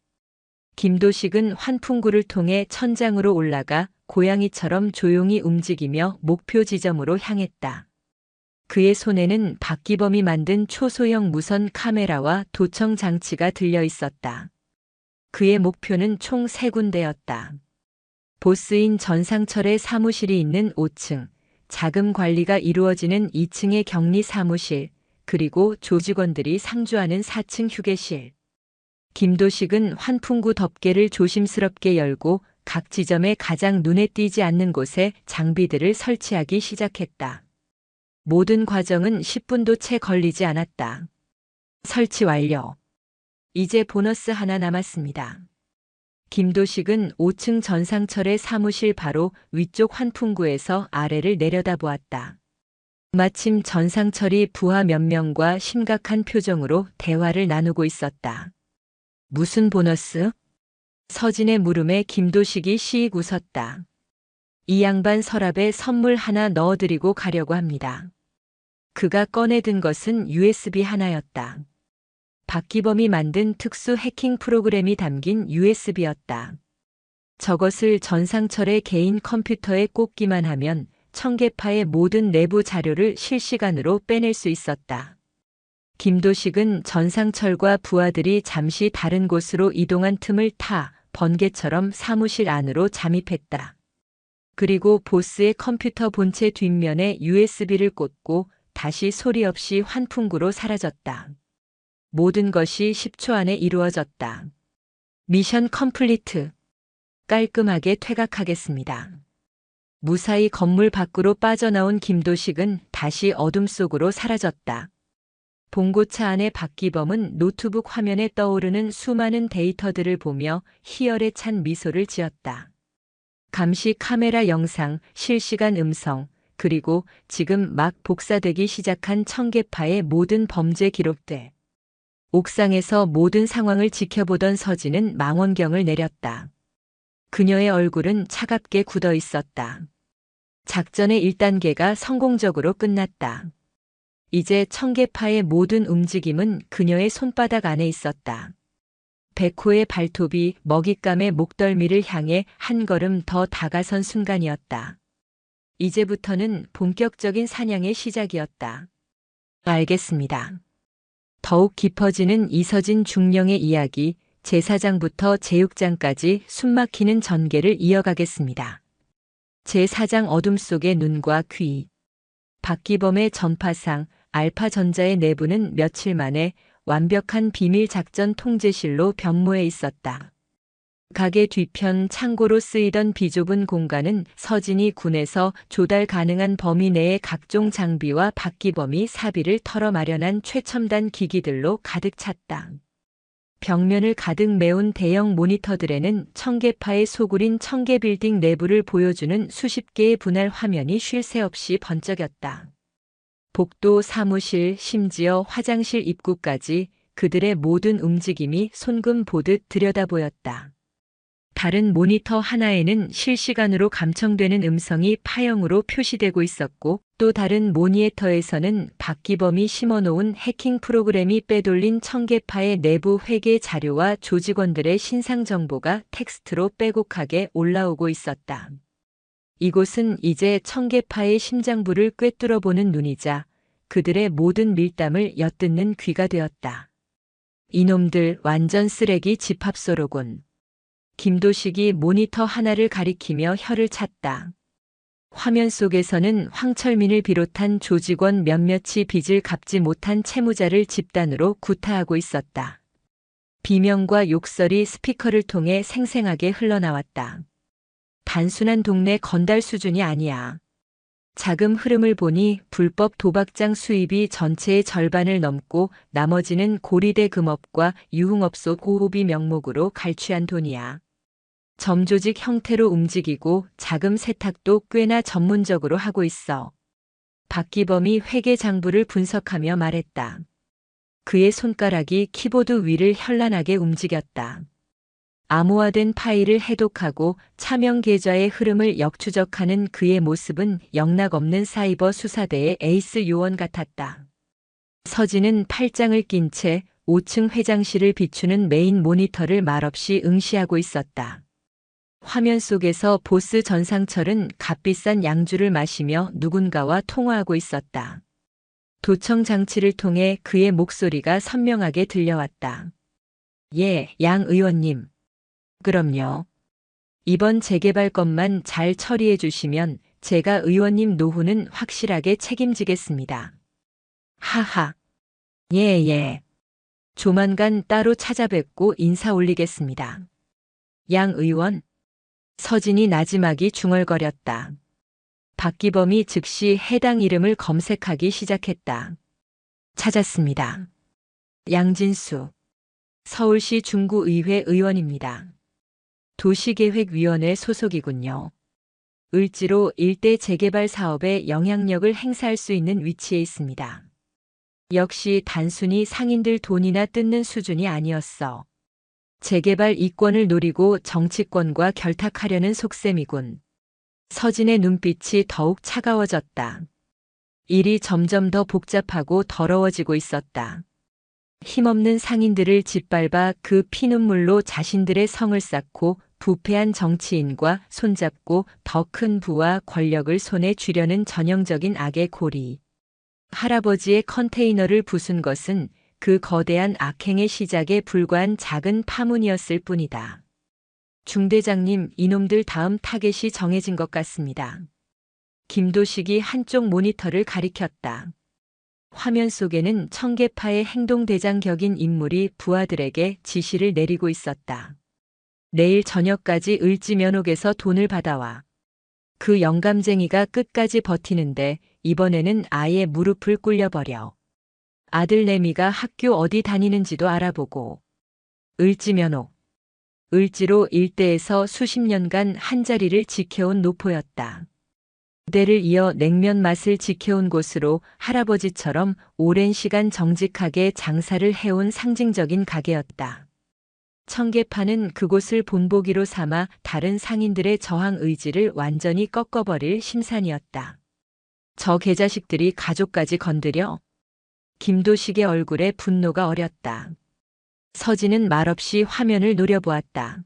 김도식은 환풍구를 통해 천장으로 올라가 고양이처럼 조용히 움직이며 목표 지점으로 향했다. 그의 손에는 박기범이 만든 초소형 무선 카메라와 도청 장치가 들려 있었다. 그의 목표는 총 3군데였다. 보스인 전상철의 사무실이 있는 5층, 자금 관리가 이루어지는 2층의 격리 사무실, 그리고 조직원들이 상주하는 4층 휴게실. 김도식은 환풍구 덮개를 조심스럽게 열고 각 지점에 가장 눈에 띄지 않는 곳에 장비들을 설치하기 시작했다. 모든 과정은 10분도 채 걸리지 않았다. 설치 완료. 이제 보너스 하나 남았습니다. 김도식은 5층 전상철의 사무실 바로 위쪽 환풍구에서 아래를 내려다보았다. 마침 전상철이 부하 몇 명과 심각한 표정으로 대화를 나누고 있었다. 무슨 보너스? 서진의 물음에 김도식이 씩 웃었다. 이 양반 서랍에 선물 하나 넣어드리고 가려고 합니다. 그가 꺼내든 것은 USB 하나였다. 박기범이 만든 특수 해킹 프로그램이 담긴 USB였다. 저것을 전상철의 개인 컴퓨터에 꽂기만 하면 청계파의 모든 내부 자료를 실시간으로 빼낼 수 있었다. 김도식은 전상철과 부하들이 잠시 다른 곳으로 이동한 틈을 타 번개처럼 사무실 안으로 잠입했다. 그리고 보스의 컴퓨터 본체 뒷면에 USB를 꽂고 다시 소리 없이 환풍구로 사라졌다. 모든 것이 10초 안에 이루어졌다. 미션 컴플리트. 깔끔하게 퇴각하겠습니다. 무사히 건물 밖으로 빠져나온 김도식은 다시 어둠 속으로 사라졌다. 봉고차 안의 박기범은 노트북 화면에 떠오르는 수많은 데이터들을 보며 희열에 찬 미소를 지었다. 감시 카메라 영상, 실시간 음성, 그리고 지금 막 복사되기 시작한 청계파의 모든 범죄 기록들. 옥상에서 모든 상황을 지켜보던 서진은 망원경을 내렸다. 그녀의 얼굴은 차갑게 굳어 있었다. 작전의 1단계가 성공적으로 끝났다. 이제 청계파의 모든 움직임은 그녀의 손바닥 안에 있었다. 백호의 발톱이 먹잇감의 목덜미를 향해 한 걸음 더 다가선 순간이었다. 이제부터는 본격적인 사냥의 시작이었다. 알겠습니다. 더욱 깊어지는 이서진 중령의 이야기, 제4장부터 제6장까지 숨막히는 전개를 이어가겠습니다. 제4장 어둠 속의 눈과 귀. 박기범의 전파상 알파전자의 내부는 며칠 만에 완벽한 비밀 작전 통제실로 변모해 있었다. 가게 뒤편 창고로 쓰이던 비좁은 공간은 서진이 군에서 조달 가능한 범위 내의 각종 장비와 박기범이 사비를 털어 마련한 최첨단 기기들로 가득 찼다. 벽면을 가득 메운 대형 모니터들에는 청계파의 소굴인 청계빌딩 내부를 보여주는 수십 개의 분할 화면이 쉴 새 없이 번쩍였다. 복도, 사무실, 심지어 화장실 입구까지 그들의 모든 움직임이 손금 보듯 들여다보였다. 다른 모니터 하나에는 실시간으로 감청되는 음성이 파형으로 표시되고 있었고 또 다른 모니터에서는 박기범이 심어놓은 해킹 프로그램이 빼돌린 청계파의 내부 회계 자료와 조직원들의 신상 정보가 텍스트로 빼곡하게 올라오고 있었다. 이곳은 이제 청계파의 심장부를 꿰뚫어보는 눈이자 그들의 모든 밀담을 엿듣는 귀가 되었다. 이놈들 완전 쓰레기 집합소로군. 김도식이 모니터 하나를 가리키며 혀를 찼다. 화면 속에서는 황철민을 비롯한 조직원 몇몇이 빚을 갚지 못한 채무자를 집단으로 구타하고 있었다. 비명과 욕설이 스피커를 통해 생생하게 흘러나왔다. 단순한 동네 건달 수준이 아니야. 자금 흐름을 보니 불법 도박장 수입이 전체의 절반을 넘고 나머지는 고리대 금업과 유흥업소 고호비 명목으로 갈취한 돈이야. 점조직 형태로 움직이고 자금 세탁도 꽤나 전문적으로 하고 있어. 박기범이 회계 장부를 분석하며 말했다. 그의 손가락이 키보드 위를 현란하게 움직였다. 암호화된 파일을 해독하고 차명 계좌의 흐름을 역추적하는 그의 모습은 영락없는 사이버 수사대의 에이스 요원 같았다. 서진은 팔짱을 낀 채 5층 회장실을 비추는 메인 모니터를 말없이 응시하고 있었다. 화면 속에서 보스 전상철은 값비싼 양주를 마시며 누군가와 통화하고 있었다. 도청 장치를 통해 그의 목소리가 선명하게 들려왔다. 예, 양 의원님. 그럼요. 이번 재개발 건만 잘 처리해 주시면 제가 의원님 노후는 확실하게 책임지겠습니다. 하하. 예, 예. 조만간 따로 찾아뵙고 인사 올리겠습니다. 양 의원. 서진이 나지막이 중얼거렸다. 박기범이 즉시 해당 이름을 검색하기 시작했다. 찾았습니다. 양진수. 서울시 중구의회 의원입니다. 도시계획위원회 소속이군요. 을지로 일대 재개발 사업에 영향력을 행사할 수 있는 위치에 있습니다. 역시 단순히 상인들 돈이나 뜯는 수준이 아니었어. 재개발 이권을 노리고 정치권과 결탁하려는 속셈이군. 서진의 눈빛이 더욱 차가워졌다. 일이 점점 더 복잡하고 더러워지고 있었다. 힘없는 상인들을 짓밟아 그 피눈물로 자신들의 성을 쌓고 부패한 정치인과 손잡고 더 큰 부와 권력을 손에 쥐려는 전형적인 악의 고리. 할아버지의 컨테이너를 부순 것은 그 거대한 악행의 시작에 불과한 작은 파문이었을 뿐이다. 중대장님, 이놈들 다음 타겟이 정해진 것 같습니다. 김도식이 한쪽 모니터를 가리켰다. 화면 속에는 청계파의 행동대장 격인 인물이 부하들에게 지시를 내리고 있었다. 내일 저녁까지 을지면옥에서 돈을 받아와. 그 영감쟁이가 끝까지 버티는데 이번에는 아예 무릎을 꿇려버려. 아들 내미가 학교 어디 다니는지도 알아보고. 을지면옥. 을지로 일대에서 수십 년간 한자리를 지켜온 노포였다. 그대를 이어 냉면 맛을 지켜온 곳으로 할아버지처럼 오랜 시간 정직하게 장사를 해온 상징적인 가게였다. 청계파는 그곳을 본보기로 삼아 다른 상인들의 저항 의지를 완전히 꺾어버릴 심산이었다. 저 개자식들이 가족까지 건드려? 김도식의 얼굴에 분노가 어렸다. 서진은 말없이 화면을 노려보았다.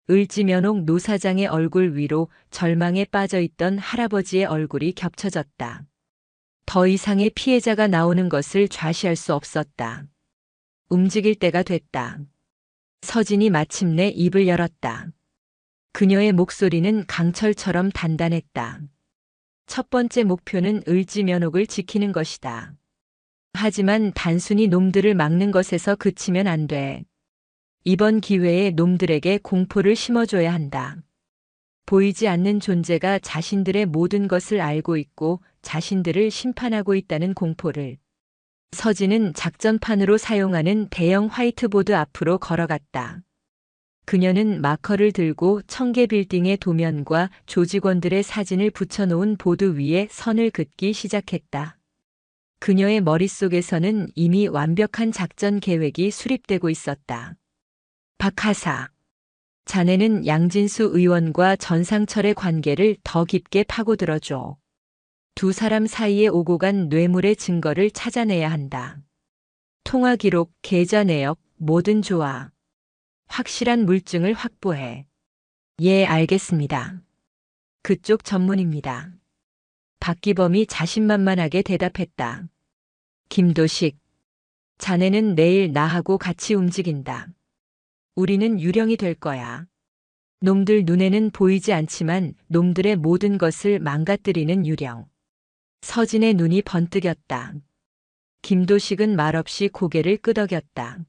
을지면옥 노사장의 얼굴 위로 절망에 빠져있던 할아버지의 얼굴이 겹쳐졌다. 더 이상의 피해자가 나오는 것을 좌시할 수 없었다. 움직일 때가 됐다. 서진이 마침내 입을 열었다. 그녀의 목소리는 강철처럼 단단했다. 첫 번째 목표는 을지면옥을 지키는 것이다. 하지만 단순히 놈들을 막는 것에서 그치면 안 돼. 이번 기회에 놈들에게 공포를 심어줘야 한다. 보이지 않는 존재가 자신들의 모든 것을 알고 있고 자신들을 심판하고 있다는 공포를. 서진은 작전판으로 사용하는 대형 화이트보드 앞으로 걸어갔다. 그녀는 마커를 들고 청계 빌딩의 도면과 조직원들의 사진을 붙여놓은 보드 위에 선을 긋기 시작했다. 그녀의 머릿속에서는 이미 완벽한 작전 계획이 수립되고 있었다. 박하사. 자네는 양진수 의원과 전상철의 관계를 더 깊게 파고들어줘. 두 사람 사이에 오고 간 뇌물의 증거를 찾아내야 한다. 통화 기록, 계좌 내역, 뭐든 좋아. 확실한 물증을 확보해. 예, 알겠습니다. 그쪽 전문입니다. 박기범이 자신만만하게 대답했다. 김도식. 자네는 내일 나하고 같이 움직인다. 우리는 유령이 될 거야. 놈들 눈에는 보이지 않지만 놈들의 모든 것을 망가뜨리는 유령. 서진의 눈이 번뜩였다. 김도식은 말없이 고개를 끄덕였다.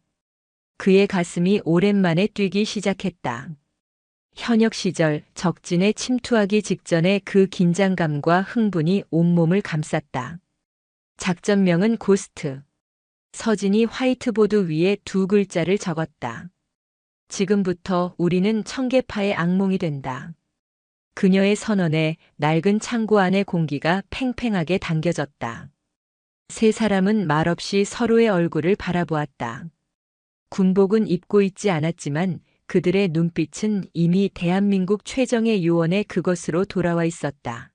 그의 가슴이 오랜만에 뛰기 시작했다. 현역 시절 적진에 침투하기 직전의 그 긴장감과 흥분이 온몸을 감쌌다. 작전명은 고스트. 서진이 화이트보드 위에 두 글자를 적었다. 지금부터 우리는 청계파의 악몽이 된다. 그녀의 선언에 낡은 창고 안의 공기가 팽팽하게 당겨졌다. 세 사람은 말없이 서로의 얼굴을 바라보았다. 군복은 입고 있지 않았지만 그들의 눈빛은 이미 대한민국 최정예 요원의 그것으로 돌아와 있었다.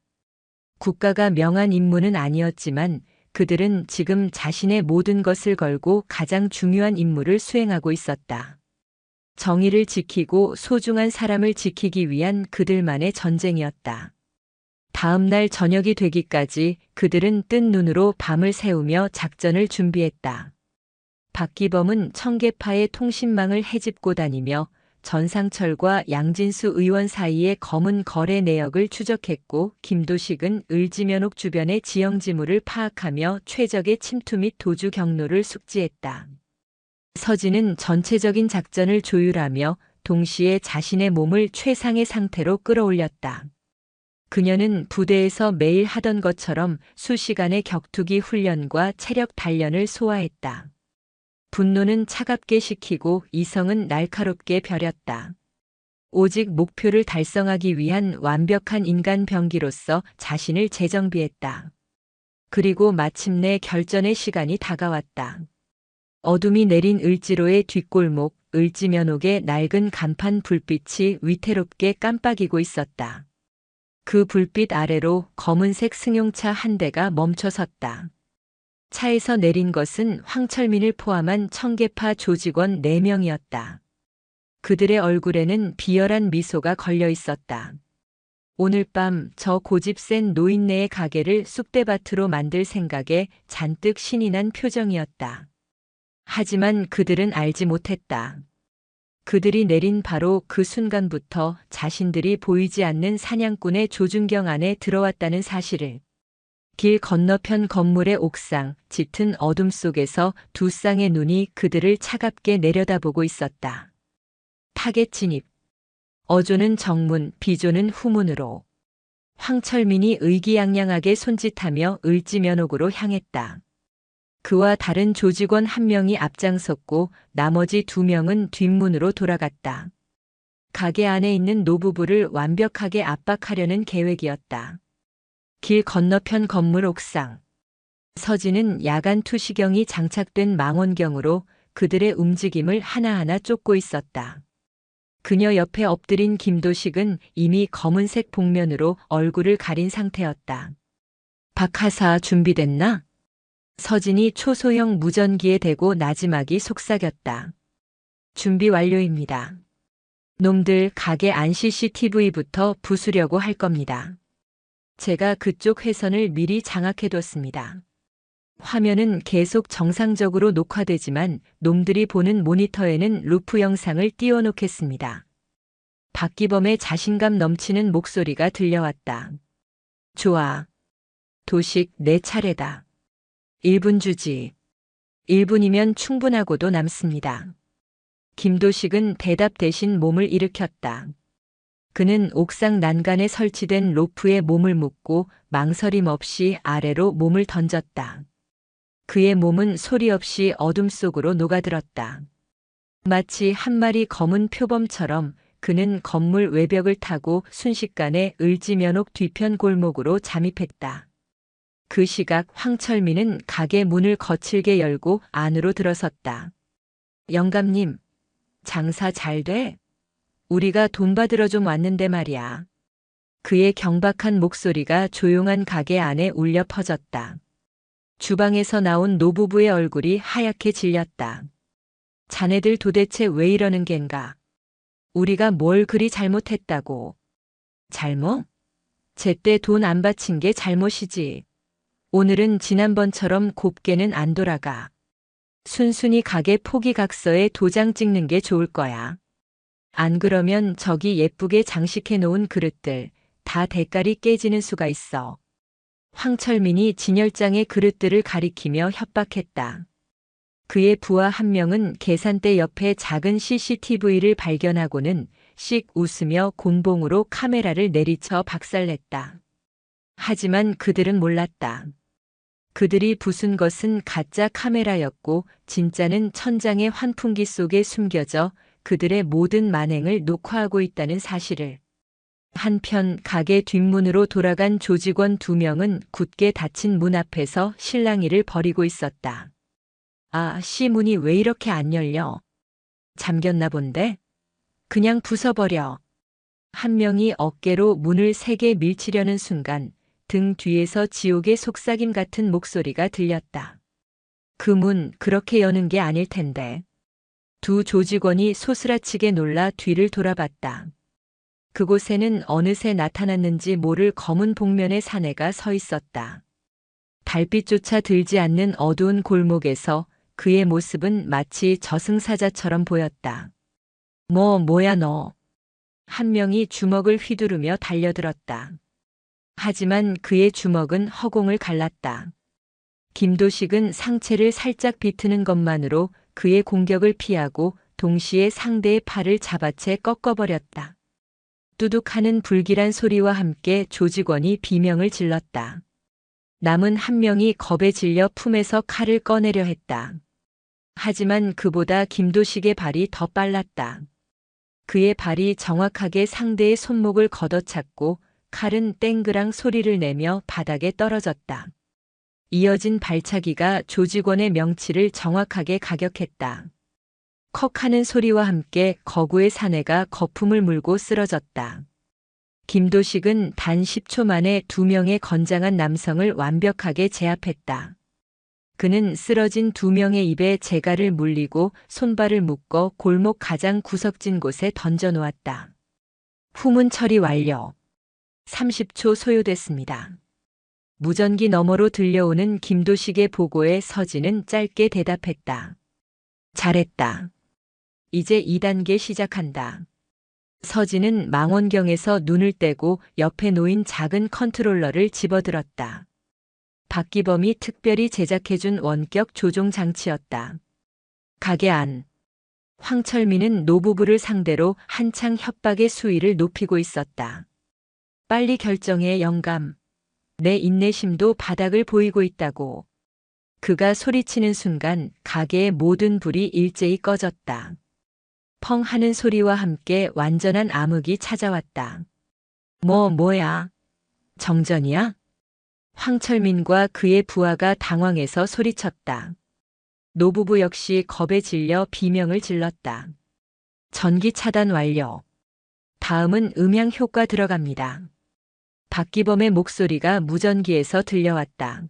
국가가 명한 임무는 아니었지만 그들은 지금 자신의 모든 것을 걸고 가장 중요한 임무를 수행하고 있었다. 정의를 지키고 소중한 사람을 지키기 위한 그들만의 전쟁이었다. 다음 날 저녁이 되기까지 그들은 뜬 눈으로 밤을 새우며 작전을 준비했다. 박기범은 청계파의 통신망을 헤집고 다니며 전상철과 양진수 의원 사이의 검은 거래 내역을 추적했고, 김도식은 을지면옥 주변의 지형지물을 파악하며 최적의 침투 및 도주 경로를 숙지했다. 서진은 전체적인 작전을 조율하며 동시에 자신의 몸을 최상의 상태로 끌어올렸다. 그녀는 부대에서 매일 하던 것처럼 수시간의 격투기 훈련과 체력 단련을 소화했다. 분노는 차갑게 식히고 이성은 날카롭게 벼렸다. 오직 목표를 달성하기 위한 완벽한 인간 병기로서 자신을 재정비했다. 그리고 마침내 결전의 시간이 다가왔다. 어둠이 내린 을지로의 뒷골목, 을지면옥의 낡은 간판 불빛이 위태롭게 깜빡이고 있었다. 그 불빛 아래로 검은색 승용차 한 대가 멈춰섰다. 차에서 내린 것은 황철민을 포함한 청계파 조직원 4명이었다. 그들의 얼굴에는 비열한 미소가 걸려 있었다. 오늘 밤 저 고집 센 노인네의 가게를 쑥대밭으로 만들 생각에 잔뜩 신이 난 표정이었다. 하지만 그들은 알지 못했다. 그들이 내린 바로 그 순간부터 자신들이 보이지 않는 사냥꾼의 조준경 안에 들어왔다는 사실을. 길 건너편 건물의 옥상, 짙은 어둠 속에서 두 쌍의 눈이 그들을 차갑게 내려다보고 있었다. 타겟 진입. 어조는 정문, 비조는 후문으로. 황철민이 의기양양하게 손짓하며 을지면옥으로 향했다. 그와 다른 조직원 1명이 앞장섰고 나머지 2명은 뒷문으로 돌아갔다. 가게 안에 있는 노부부를 완벽하게 압박하려는 계획이었다. 길 건너편 건물 옥상. 서진은 야간 투시경이 장착된 망원경으로 그들의 움직임을 하나하나 쫓고 있었다. 그녀 옆에 엎드린 김도식은 이미 검은색 복면으로 얼굴을 가린 상태였다. 박하사 준비됐나? 서진이 초소형 무전기에 대고 나지막이 속삭였다. 준비 완료입니다. 놈들 가게 안 CCTV부터 부수려고 할 겁니다. 제가 그쪽 회선을 미리 장악해뒀습니다. 화면은 계속 정상적으로 녹화되지만 놈들이 보는 모니터에는 루프 영상을 띄워놓겠습니다. 박기범의 자신감 넘치는 목소리가 들려왔다. 좋아. 도식, 내 차례다. 1분 주지. 1분이면 충분하고도 남습니다. 김도식은 대답 대신 몸을 일으켰다. 그는 옥상 난간에 설치된 로프에 몸을 묶고 망설임 없이 아래로 몸을 던졌다. 그의 몸은 소리 없이 어둠 속으로 녹아들었다. 마치 한 마리 검은 표범처럼 그는 건물 외벽을 타고 순식간에 을지면옥 뒤편 골목으로 잠입했다. 그 시각 황철민은 가게 문을 거칠게 열고 안으로 들어섰다. 영감님, 장사 잘 돼? 우리가 돈 받으러 좀 왔는데 말이야. 그의 경박한 목소리가 조용한 가게 안에 울려 퍼졌다. 주방에서 나온 노부부의 얼굴이 하얗게 질렸다. 자네들 도대체 왜 이러는 겐가? 우리가 뭘 그리 잘못했다고. 잘못? 제때 돈 안 바친 게 잘못이지. 오늘은 지난번처럼 곱게는 안 돌아가. 순순히 가게 포기각서에 도장 찍는 게 좋을 거야. 안 그러면 저기 예쁘게 장식해 놓은 그릇들 다 대가리 깨지는 수가 있어. 황철민이 진열장의 그릇들을 가리키며 협박했다. 그의 부하 1명은 계산대 옆에 작은 CCTV를 발견하고는 씩 웃으며 곤봉으로 카메라를 내리쳐 박살냈다. 하지만 그들은 몰랐다. 그들이 부순 것은 가짜 카메라였고 진짜는 천장의 환풍기 속에 숨겨져 그들의 모든 만행을 녹화하고 있다는 사실을. 한편 가게 뒷문으로 돌아간 조직원 2명은 굳게 닫힌 문 앞에서 실랑이를 벌이고 있었다. 아, 씨, 문이 왜 이렇게 안 열려? 잠겼나 본데? 그냥 부숴버려. 한 명이 어깨로 문을 세게 밀치려는 순간 등 뒤에서 지옥의 속삭임 같은 목소리가 들렸다. 그 문 그렇게 여는 게 아닐 텐데. 두 조직원이 소스라치게 놀라 뒤를 돌아봤다. 그곳에는 어느새 나타났는지 모를 검은 복면의 사내가 서 있었다. 달빛조차 들지 않는 어두운 골목에서 그의 모습은 마치 저승사자처럼 보였다. 뭐야 너. 한 명이 주먹을 휘두르며 달려들었다. 하지만 그의 주먹은 허공을 갈랐다. 김도식은 상체를 살짝 비트는 것만으로 그의 공격을 피하고 동시에 상대의 팔을 잡아채 꺾어버렸다. 뚜둑하는 불길한 소리와 함께 조직원이 비명을 질렀다. 남은 한 명이 겁에 질려 품에서 칼을 꺼내려 했다. 하지만 그보다 김도식의 발이 더 빨랐다. 그의 발이 정확하게 상대의 손목을 걷어찼고 칼은 땡그랑 소리를 내며 바닥에 떨어졌다. 이어진 발차기가 조직원의 명치를 정확하게 가격했다. 컥 하는 소리와 함께 거구의 사내가 거품을 물고 쓰러졌다. 김도식은 단 10초 만에 두 명의 건장한 남성을 완벽하게 제압했다. 그는 쓰러진 두 명의 입에 재갈을 물리고 손발을 묶어 골목 가장 구석진 곳에 던져놓았다. 후문 처리 완료. 30초 소요됐습니다. 무전기 너머로 들려오는 김도식의 보고에 서진은 짧게 대답했다. 잘했다. 이제 2단계 시작한다. 서진은 망원경에서 눈을 떼고 옆에 놓인 작은 컨트롤러를 집어들었다. 박기범이 특별히 제작해준 원격 조종 장치였다. 가게 안. 황철민은 노부부를 상대로 한창 협박의 수위를 높이고 있었다. 빨리 결정해 영감. 내 인내심도 바닥을 보이고 있다고. 그가 소리치는 순간 가게의 모든 불이 일제히 꺼졌다. 펑 하는 소리와 함께 완전한 암흑이 찾아왔다. 뭐야? 정전이야? 황철민과 그의 부하가 당황해서 소리쳤다. 노부부 역시 겁에 질려 비명을 질렀다. 전기 차단 완료. 다음은 음향 효과 들어갑니다. 박기범의 목소리가 무전기에서 들려왔다.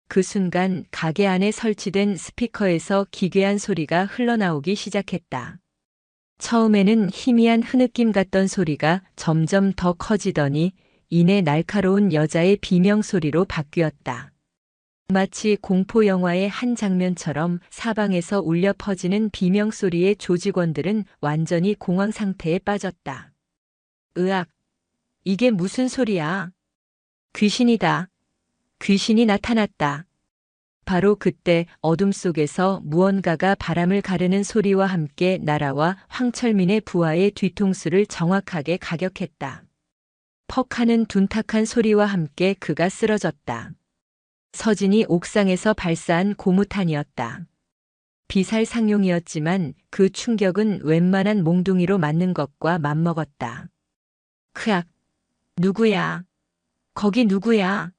그 순간 가게 안에 설치된 스피커에서 기괴한 소리가 흘러나오기 시작했다. 처음에는 희미한 흐느낌 같던 소리가 점점 더 커지더니 이내 날카로운 여자의 비명 소리로 바뀌었다. 마치 공포 영화의 한 장면처럼 사방에서 울려 퍼지는 비명 소리에 조직원들은 완전히 공황 상태에 빠졌다. 으악! 이게 무슨 소리야? 귀신이다. 귀신이 나타났다. 바로 그때 어둠 속에서 무언가가 바람을 가르는 소리와 함께 날아와 황철민의 부하의 뒤통수를 정확하게 가격했다. 퍽 하는 둔탁한 소리와 함께 그가 쓰러졌다. 서진이 옥상에서 발사한 고무탄이었다. 비살상용이었지만 그 충격은 웬만한 몽둥이로 맞는 것과 맞먹었다. 크악! 누구야? 거기 누구야?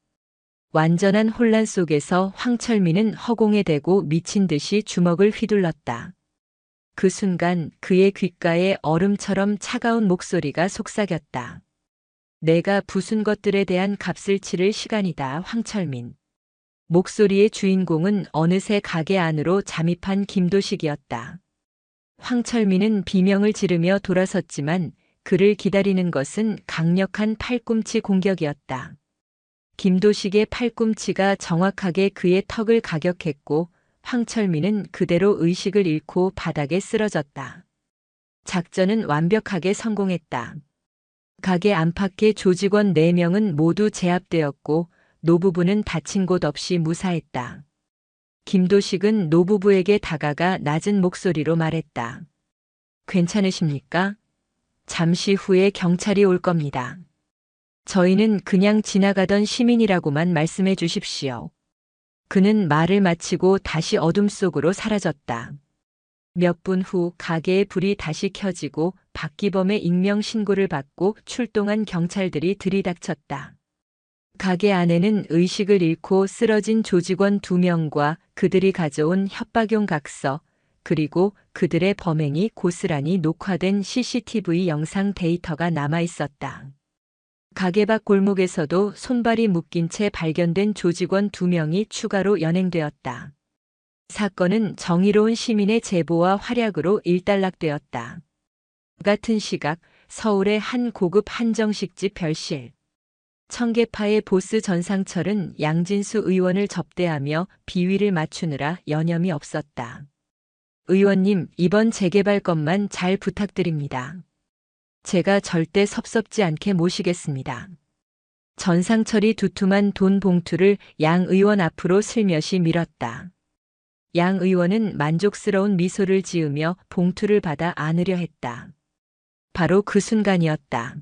완전한 혼란 속에서 황철민은 허공에 대고 미친 듯이 주먹을 휘둘렀다. 그 순간 그의 귓가에 얼음처럼 차가운 목소리가 속삭였다. 내가 부순 것들에 대한 값을 치를 시간이다, 황철민. 목소리의 주인공은 어느새 가게 안으로 잠입한 김도식이었다. 황철민은 비명을 지르며 돌아섰지만 그를 기다리는 것은 강력한 팔꿈치 공격이었다. 김도식의 팔꿈치가 정확하게 그의 턱을 가격했고 황철민은 그대로 의식을 잃고 바닥에 쓰러졌다. 작전은 완벽하게 성공했다. 가게 안팎의 조직원 4명은 모두 제압되었고 노부부는 다친 곳 없이 무사했다. 김도식은 노부부에게 다가가 낮은 목소리로 말했다. 괜찮으십니까? 잠시 후에 경찰이 올 겁니다. 저희는 그냥 지나가던 시민이라고만 말씀해 주십시오. 그는 말을 마치고 다시 어둠 속으로 사라졌다. 몇 분 후 가게의 불이 다시 켜지고 박기범의 익명 신고를 받고 출동한 경찰들이 들이닥쳤다. 가게 안에는 의식을 잃고 쓰러진 조직원 2명과 그들이 가져온 협박용 각서, 그리고 그들의 범행이 고스란히 녹화된 CCTV 영상 데이터가 남아 있었다. 가게 밖 골목에서도 손발이 묶인 채 발견된 조직원 2명이 추가로 연행되었다. 사건은 정의로운 시민의 제보와 활약으로 일단락되었다. 같은 시각 서울의 한 고급 한정식집 별실. 청계파의 보스 전상철은 양진수 의원을 접대하며 비위를 맞추느라 여념이 없었다. 의원님, 이번 재개발 건만 잘 부탁드립니다. 제가 절대 섭섭지 않게 모시겠습니다. 전상철이 두툼한 돈 봉투를 양 의원 앞으로 슬며시 밀었다. 양 의원은 만족스러운 미소를 지으며 봉투를 받아 안으려 했다. 바로 그 순간이었다.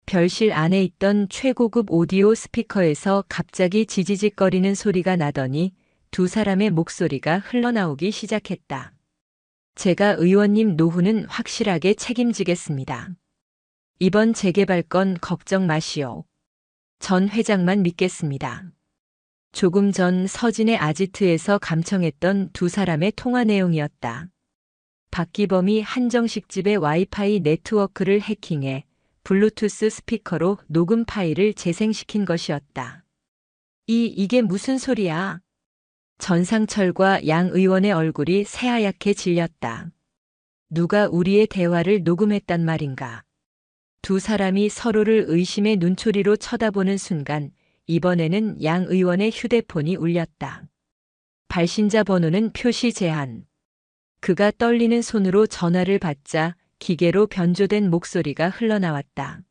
별실 안에 있던 최고급 오디오 스피커에서 갑자기 지지직거리는 소리가 나더니 2사람의 목소리가 흘러나오기 시작했다. 제가 의원님 노후는 확실하게 책임지겠습니다. 이번 재개발 건 걱정 마시오. 전 회장만 믿겠습니다. 조금 전 서진의 아지트에서 감청했던 2사람의 통화 내용이었다. 박기범이 한정식집의 와이파이 네트워크를 해킹해 블루투스 스피커로 녹음 파일을 재생시킨 것이었다. 이게 무슨 소리야? 전상철과 양 의원의 얼굴이 새하얗게 질렸다. 누가 우리의 대화를 녹음했단 말인가? 2사람이 서로를 의심의 눈초리로 쳐다보는 순간 이번에는 양 의원의 휴대폰이 울렸다. 발신자 번호는 표시 제한. 그가 떨리는 손으로 전화를 받자 기계로 변조된 목소리가 흘러나왔다.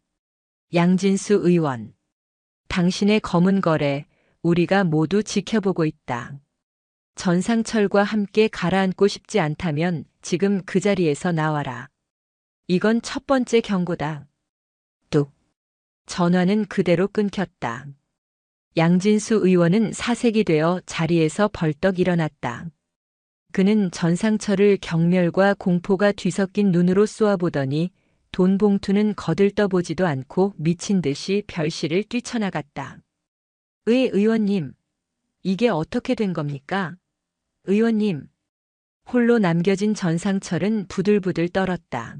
양진수 의원. 당신의 검은 거래, 우리가 모두 지켜보고 있다. 전상철과 함께 가라앉고 싶지 않다면 지금 그 자리에서 나와라. 이건 첫 번째 경고다. 뚝. 전화는 그대로 끊겼다. 양진수 의원은 사색이 되어 자리에서 벌떡 일어났다. 그는 전상철을 경멸과 공포가 뒤섞인 눈으로 쏘아보더니 돈 봉투는 거들떠보지도 않고 미친 듯이 별실을 뛰쳐나갔다. 의원님, 이게 어떻게 된 겁니까? 의원님. 홀로 남겨진 전상철은 부들부들 떨었다.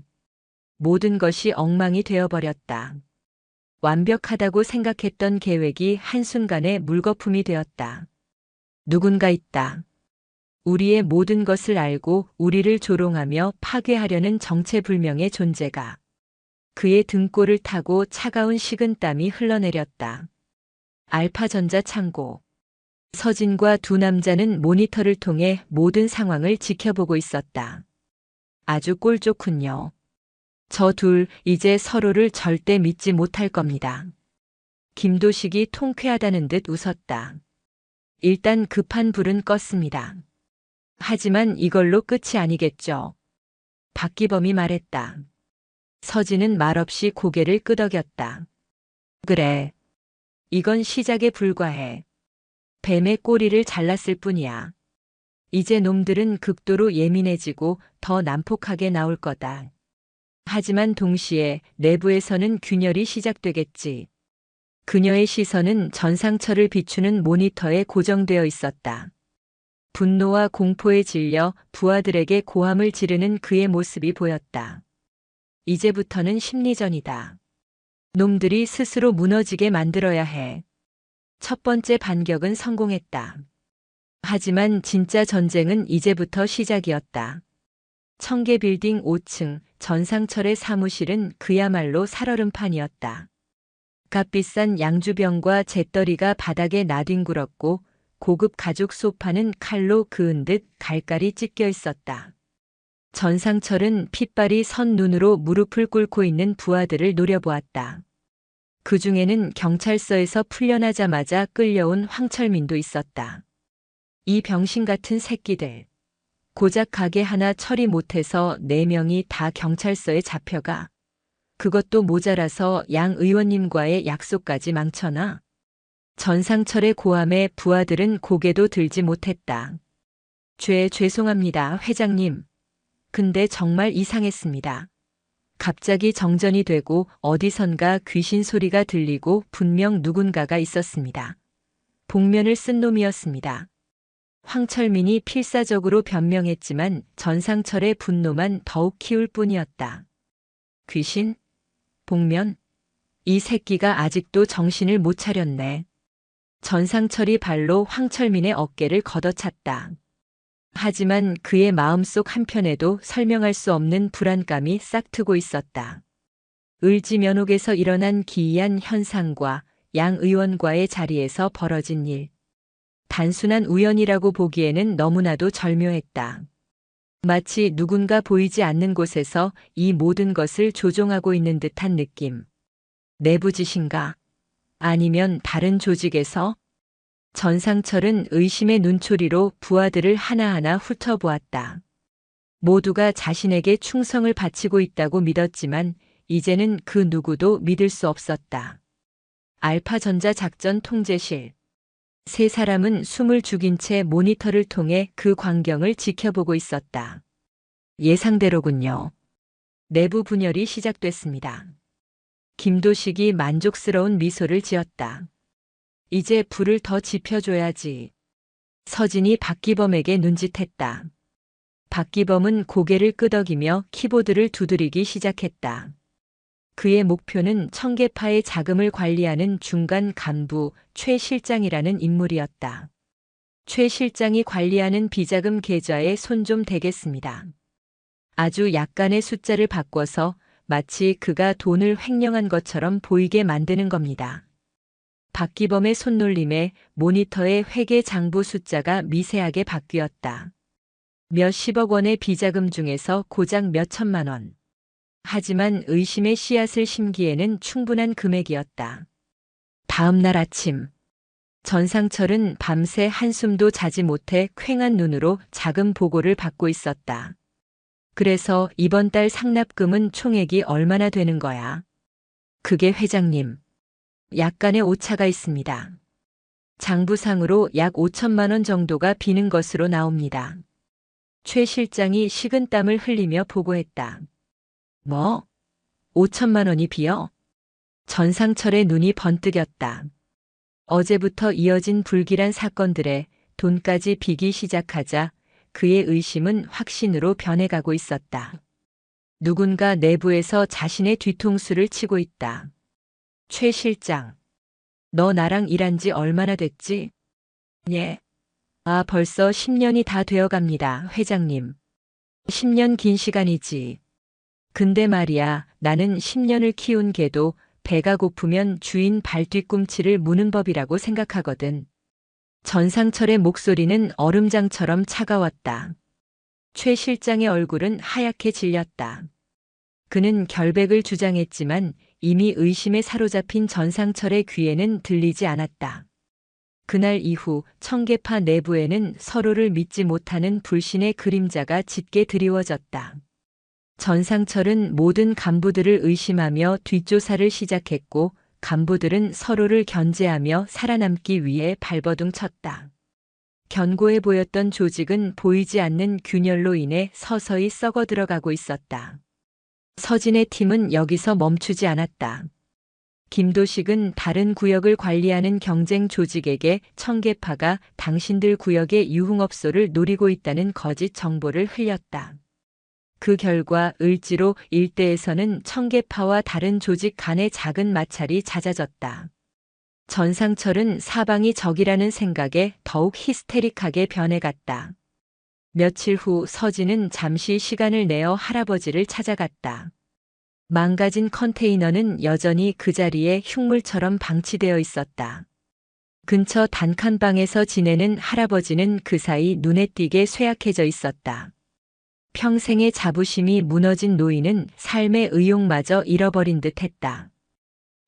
모든 것이 엉망이 되어버렸다. 완벽하다고 생각했던 계획이 한순간에 물거품이 되었다. 누군가 있다. 우리의 모든 것을 알고 우리를 조롱하며 파괴하려는 정체불명의 존재가. 그의 등골을 타고 차가운 식은땀이 흘러내렸다. 알파전자 창고. 서진과 2 남자는 모니터를 통해 모든 상황을 지켜보고 있었다. 아주 꼴 좋군요. 저 2 이제 서로를 절대 믿지 못할 겁니다. 김도식이 통쾌하다는 듯 웃었다. 일단 급한 불은 껐습니다. 하지만 이걸로 끝이 아니겠죠. 박기범이 말했다. 서진은 말없이 고개를 끄덕였다. 그래. 이건 시작에 불과해. 뱀의 꼬리를 잘랐을 뿐이야. 이제 놈들은 극도로 예민해지고 더 난폭하게 나올 거다. 하지만 동시에 내부에서는 균열이 시작되겠지. 그녀의 시선은 전상철을 비추는 모니터에 고정되어 있었다. 분노와 공포에 질려 부하들에게 고함을 지르는 그의 모습이 보였다. 이제부터는 심리전이다. 놈들이 스스로 무너지게 만들어야 해. 첫 번째 반격은 성공했다. 하지만 진짜 전쟁은 이제부터 시작이었다. 청계빌딩 5층 전상철의 사무실은 그야말로 살얼음판이었다. 값비싼 양주병과 잿더리가 바닥에 나뒹굴었고 고급 가죽 소파는 칼로 그은 듯 갈깔이 찢겨 있었다. 전상철은 핏발이 선 눈으로 무릎을 꿇고 있는 부하들을 노려보았다. 그 중에는 경찰서에서 풀려나자마자 끌려온 황철민도 있었다. 이 병신 같은 새끼들. 고작 가게 하나 처리 못해서 4명이 다 경찰서에 잡혀가. 그것도 모자라서 양 의원님과의 약속까지 망쳐놔. 전상철의 고함에 부하들은 고개도 들지 못했다. 죄송합니다, 회장님. 근데 정말 이상했습니다. 갑자기 정전이 되고 어디선가 귀신 소리가 들리고 분명 누군가가 있었습니다. 복면을 쓴 놈이었습니다. 황철민이 필사적으로 변명했지만 전상철의 분노만 더욱 키울 뿐이었다. 귀신? 복면? 이 새끼가 아직도 정신을 못 차렸네. 전상철이 발로 황철민의 어깨를 걷어찼다. 하지만 그의 마음속 한편에도 설명할 수 없는 불안감이 싹트고 있었다. 을지 면옥에서 일어난 기이한 현상과 양 의원과의 자리에서 벌어진 일. 단순한 우연이라고 보기에는 너무나도 절묘했다. 마치 누군가 보이지 않는 곳에서 이 모든 것을 조종하고 있는 듯한 느낌. 내부 짓인가? 아니면 다른 조직에서? 전상철은 의심의 눈초리로 부하들을 하나하나 훑어보았다. 모두가 자신에게 충성을 바치고 있다고 믿었지만 이제는 그 누구도 믿을 수 없었다. 알파전자 작전 통제실. 세 사람은 숨을 죽인 채 모니터를 통해 그 광경을 지켜보고 있었다. 예상대로군요. 내부 분열이 시작됐습니다. 김도식이 만족스러운 미소를 지었다. 이제 불을 더 지펴줘야지. 서진이 박기범에게 눈짓했다. 박기범은 고개를 끄덕이며 키보드를 두드리기 시작했다. 그의 목표는 청계파의 자금을 관리하는 중간 간부 최 실장이라는 인물이었다. 최 실장이 관리하는 비자금 계좌에 손 좀 대겠습니다. 아주 약간의 숫자를 바꿔서 마치 그가 돈을 횡령한 것처럼 보이게 만드는 겁니다. 박기범의 손놀림에 모니터의 회계 장부 숫자가 미세하게 바뀌었다. 몇십억 원의 비자금 중에서 고작 몇천만 원. 하지만 의심의 씨앗을 심기에는 충분한 금액이었다. 다음 날 아침, 전상철은 밤새 한숨도 자지 못해 퀭한 눈으로 자금 보고를 받고 있었다. 그래서 이번 달 상납금은 총액이 얼마나 되는 거야? 그게 회장님. 약간의 오차가 있습니다. 장부상으로 약 5천만 원 정도가 비는 것으로 나옵니다. 최 실장이 식은땀을 흘리며 보고했다. 뭐? 5천만 원이 비어? 전상철의 눈이 번뜩였다. 어제부터 이어진 불길한 사건들에 돈까지 비기 시작하자 그의 의심은 확신으로 변해가고 있었다. 누군가 내부에서 자신의 뒤통수를 치고 있다. 최 실장, 너 나랑 일한 지 얼마나 됐지? 예. 아, 벌써 10년이 다 되어갑니다, 회장님. 10년 긴 시간이지. 근데 말이야, 나는 10년을 키운 개도 배가 고프면 주인 발뒤꿈치를 무는 법이라고 생각하거든. 전상철의 목소리는 얼음장처럼 차가웠다. 최 실장의 얼굴은 하얗게 질렸다. 그는 결백을 주장했지만 이미 의심에 사로잡힌 전상철의 귀에는 들리지 않았다. 그날 이후 청계파 내부에는 서로를 믿지 못하는 불신의 그림자가 짙게 드리워졌다. 전상철은 모든 간부들을 의심하며 뒷조사를 시작했고 간부들은 서로를 견제하며 살아남기 위해 발버둥 쳤다. 견고해 보였던 조직은 보이지 않는 균열로 인해 서서히 썩어 들어가고 있었다. 서진의 팀은 여기서 멈추지 않았다. 김도식은 다른 구역을 관리하는 경쟁 조직에게 청계파가 당신들 구역의 유흥업소를 노리고 있다는 거짓 정보를 흘렸다. 그 결과 을지로 일대에서는 청계파와 다른 조직 간의 작은 마찰이 잦아졌다. 전상철은 사방이 적이라는 생각에 더욱 히스테릭하게 변해갔다. 며칠 후 서진은 잠시 시간을 내어 할아버지를 찾아갔다. 망가진 컨테이너는 여전히 그 자리에 흉물처럼 방치되어 있었다. 근처 단칸방에서 지내는 할아버지는 그 사이 눈에 띄게 쇠약해져 있었다. 평생의 자부심이 무너진 노인은 삶의 의욕마저 잃어버린 듯 했다.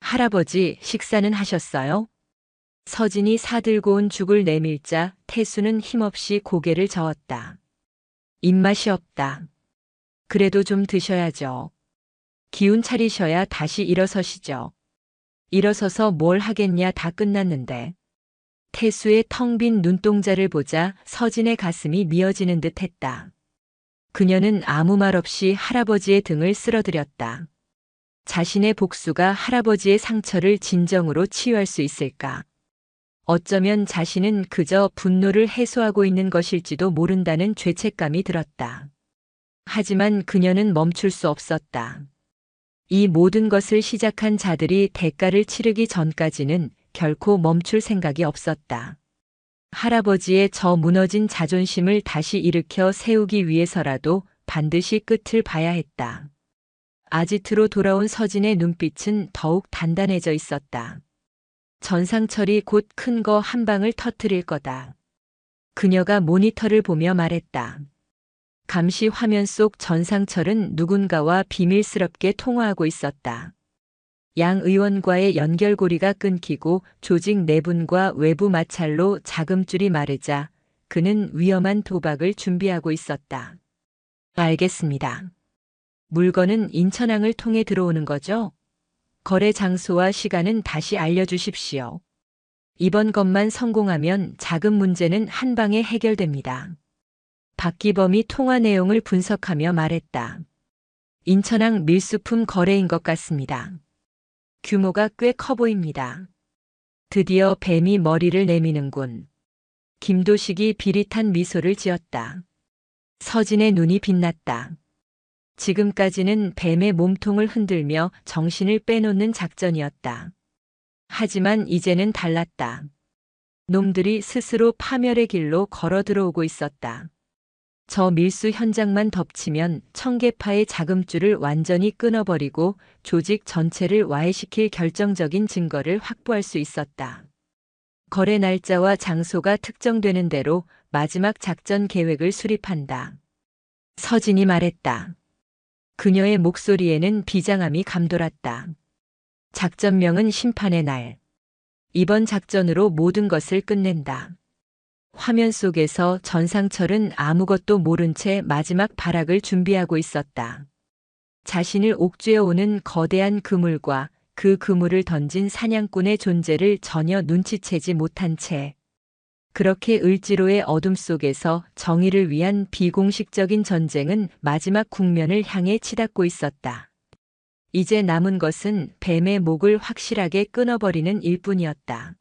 할아버지, 식사는 하셨어요? 서진이 사들고 온 죽을 내밀자 태수는 힘없이 고개를 저었다. 입맛이 없다. 그래도 좀 드셔야죠. 기운 차리셔야 다시 일어서시죠. 일어서서 뭘 하겠냐, 다 끝났는데. 태수의 텅 빈 눈동자를 보자 서진의 가슴이 미어지는 듯 했다. 그녀는 아무 말 없이 할아버지의 등을 쓸어들였다. 자신의 복수가 할아버지의 상처를 진정으로 치유할 수 있을까? 어쩌면 자신은 그저 분노를 해소하고 있는 것일지도 모른다는 죄책감이 들었다. 하지만 그녀는 멈출 수 없었다. 이 모든 것을 시작한 자들이 대가를 치르기 전까지는 결코 멈출 생각이 없었다. 할아버지의 저 무너진 자존심을 다시 일으켜 세우기 위해서라도 반드시 끝을 봐야 했다. 아지트로 돌아온 서진의 눈빛은 더욱 단단해져 있었다. 전상철이 곧 큰 거 한 방을 터뜨릴 거다. 그녀가 모니터를 보며 말했다. 감시 화면 속 전상철은 누군가와 비밀스럽게 통화하고 있었다. 양 의원과의 연결고리가 끊기고 조직 내분과 외부 마찰로 자금줄이 마르자 그는 위험한 도박을 준비하고 있었다. 알겠습니다. 물건은 인천항을 통해 들어오는 거죠? 거래 장소와 시간은 다시 알려주십시오. 이번 것만 성공하면 자금 문제는 한 방에 해결됩니다. 박기범이 통화 내용을 분석하며 말했다. 인천항 밀수품 거래인 것 같습니다. 규모가 꽤 커 보입니다. 드디어 뱀이 머리를 내미는군. 김도식이 비릿한 미소를 지었다. 서진의 눈이 빛났다. 지금까지는 뱀의 몸통을 흔들며 정신을 빼놓는 작전이었다. 하지만 이제는 달랐다. 놈들이 스스로 파멸의 길로 걸어 들어오고 있었다. 저 밀수 현장만 덮치면 청계파의 자금줄을 완전히 끊어버리고 조직 전체를 와해시킬 결정적인 증거를 확보할 수 있었다. 거래 날짜와 장소가 특정되는 대로 마지막 작전 계획을 수립한다. 서진이 말했다. 그녀의 목소리에는 비장함이 감돌았다. 작전명은 심판의 날. 이번 작전으로 모든 것을 끝낸다. 화면 속에서 전상철은 아무것도 모른 채 마지막 발악을 준비하고 있었다. 자신을 옥죄어 오는 거대한 그물과 그 그물을 던진 사냥꾼의 존재를 전혀 눈치채지 못한 채 그렇게 을지로의 어둠 속에서 정의를 위한 비공식적인 전쟁은 마지막 국면을 향해 치닫고 있었다. 이제 남은 것은 뱀의 목을 확실하게 끊어버리는 일뿐이었다.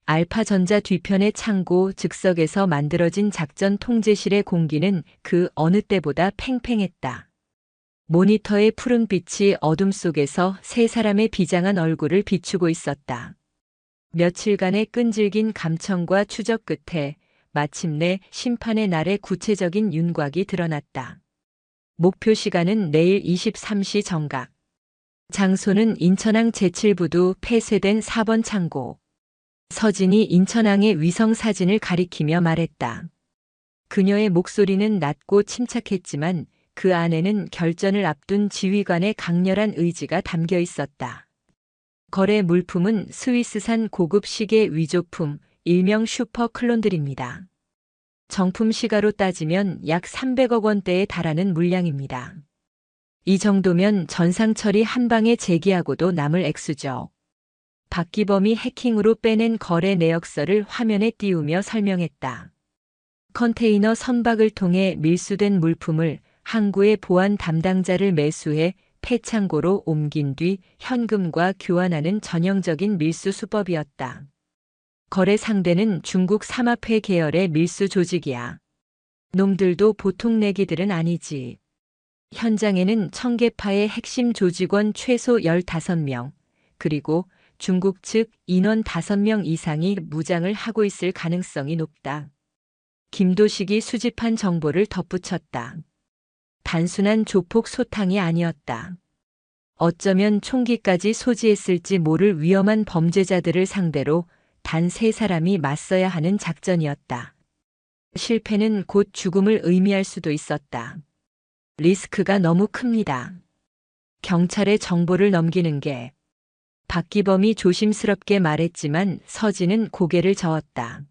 알파전자 뒤편의 창고 즉석에서 만들어진 작전 통제실의 공기는 그 어느 때보다 팽팽했다. 모니터의 푸른 빛이 어둠 속에서 세 사람의 비장한 얼굴을 비추고 있었다. 며칠간의 끈질긴 감청과 추적 끝에 마침내 심판의 날의 구체적인 윤곽이 드러났다. 목표 시간은 내일 23시 정각. 장소는 인천항 제7부두 폐쇄된 4번 창고. 서진이 인천항의 위성 사진을 가리키며 말했다. 그녀의 목소리는 낮고 침착했지만 그 안에는 결전을 앞둔 지휘관의 강렬한 의지가 담겨 있었다. 거래 물품은 스위스산 고급 시계 위조품, 일명 슈퍼 클론들입니다. 정품 시가로 따지면 약 300억 원대에 달하는 물량입니다. 이 정도면 전상철이 한 방에 제기하고도 남을 액수죠. 박기범이 해킹으로 빼낸 거래 내역서를 화면에 띄우며 설명했다. 컨테이너 선박을 통해 밀수된 물품을 항구의 보안 담당자를 매수해 폐창고로 옮긴 뒤 현금과 교환하는 전형적인 밀수 수법이었다. 거래 상대는 중국 삼합회 계열의 밀수 조직이야. 놈들도 보통 내기들은 아니지. 현장에는 청계파의 핵심 조직원 최소 15명, 그리고 중국 측 인원 5명 이상이 무장을 하고 있을 가능성이 높다. 김도식이 수집한 정보를 덧붙였다. 단순한 조폭 소탕이 아니었다. 어쩌면 총기까지 소지했을지 모를 위험한 범죄자들을 상대로 단 3사람이 맞서야 하는 작전이었다. 실패는 곧 죽음을 의미할 수도 있었다. 리스크가 너무 큽니다. 경찰에 정보를 넘기는 게 박기범이 조심스럽게 말했지만 서진은 고개를 저었다.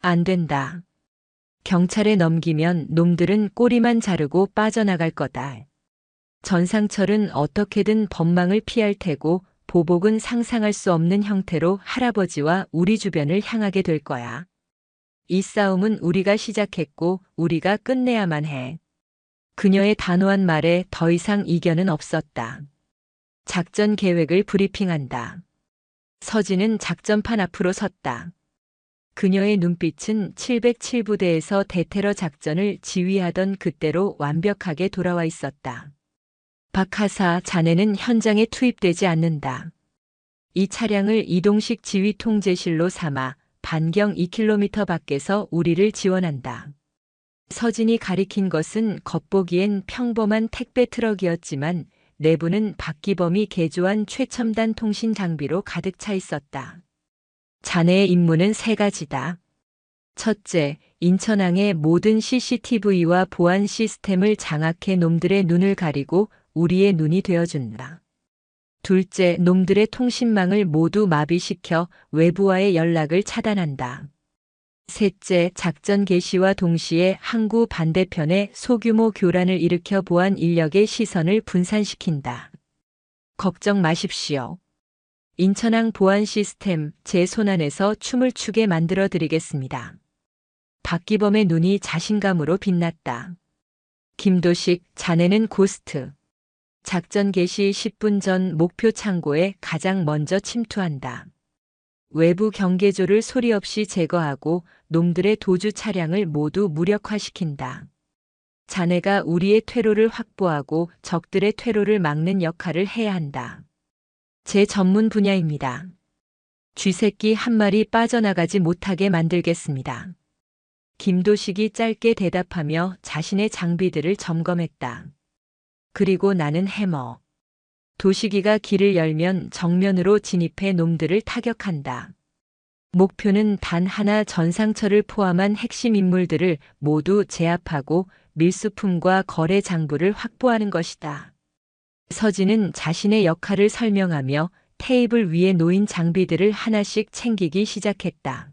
안 된다. 경찰에 넘기면 놈들은 꼬리만 자르고 빠져나갈 거다. 전상철은 어떻게든 법망을 피할 테고 보복은 상상할 수 없는 형태로 할아버지와 우리 주변을 향하게 될 거야. 이 싸움은 우리가 시작했고 우리가 끝내야만 해. 그녀의 단호한 말에 더 이상 이견은 없었다. 작전 계획을 브리핑한다. 서진은 작전판 앞으로 섰다. 그녀의 눈빛은 707부대에서 대테러 작전을 지휘하던 그때로 완벽하게 돌아와 있었다. 박하사, 자네는 현장에 투입되지 않는다. 이 차량을 이동식 지휘 통제실로 삼아 반경 2km 밖에서 우리를 지원한다. 서진이 가리킨 것은 겉보기엔 평범한 택배 트럭이었지만 내부는 박기범이 개조한 최첨단 통신 장비로 가득 차 있었다. 자네의 임무는 세 가지다. 첫째, 인천항의 모든 CCTV와 보안 시스템을 장악해 놈들의 눈을 가리고 우리의 눈이 되어준다. 둘째, 놈들의 통신망을 모두 마비시켜 외부와의 연락을 차단한다. 셋째, 작전 개시와 동시에 항구 반대편에 소규모 교란을 일으켜 보안 인력의 시선을 분산시킨다. 걱정 마십시오. 인천항 보안 시스템 제 손안에서 춤을 추게 만들어 드리겠습니다. 박기범의 눈이 자신감으로 빛났다. 김도식, 자네는 고스트. 작전 개시 10분 전 목표 창고에 가장 먼저 침투한다. 외부 경계조를 소리 없이 제거하고 놈들의 도주 차량을 모두 무력화시킨다. 자네가 우리의 퇴로를 확보하고 적들의 퇴로를 막는 역할을 해야 한다. 제 전문 분야입니다. 쥐새끼 한 마리 빠져나가지 못하게 만들겠습니다. 김도식이 짧게 대답하며 자신의 장비들을 점검했다. 그리고 나는 해머. 도식이가 길을 열면 정면으로 진입해 놈들을 타격한다. 목표는 단 하나, 전상철을 포함한 핵심 인물들을 모두 제압하고 밀수품과 거래 장부를 확보하는 것이다. 서진은 자신의 역할을 설명하며 테이블 위에 놓인 장비들을 하나씩 챙기기 시작했다.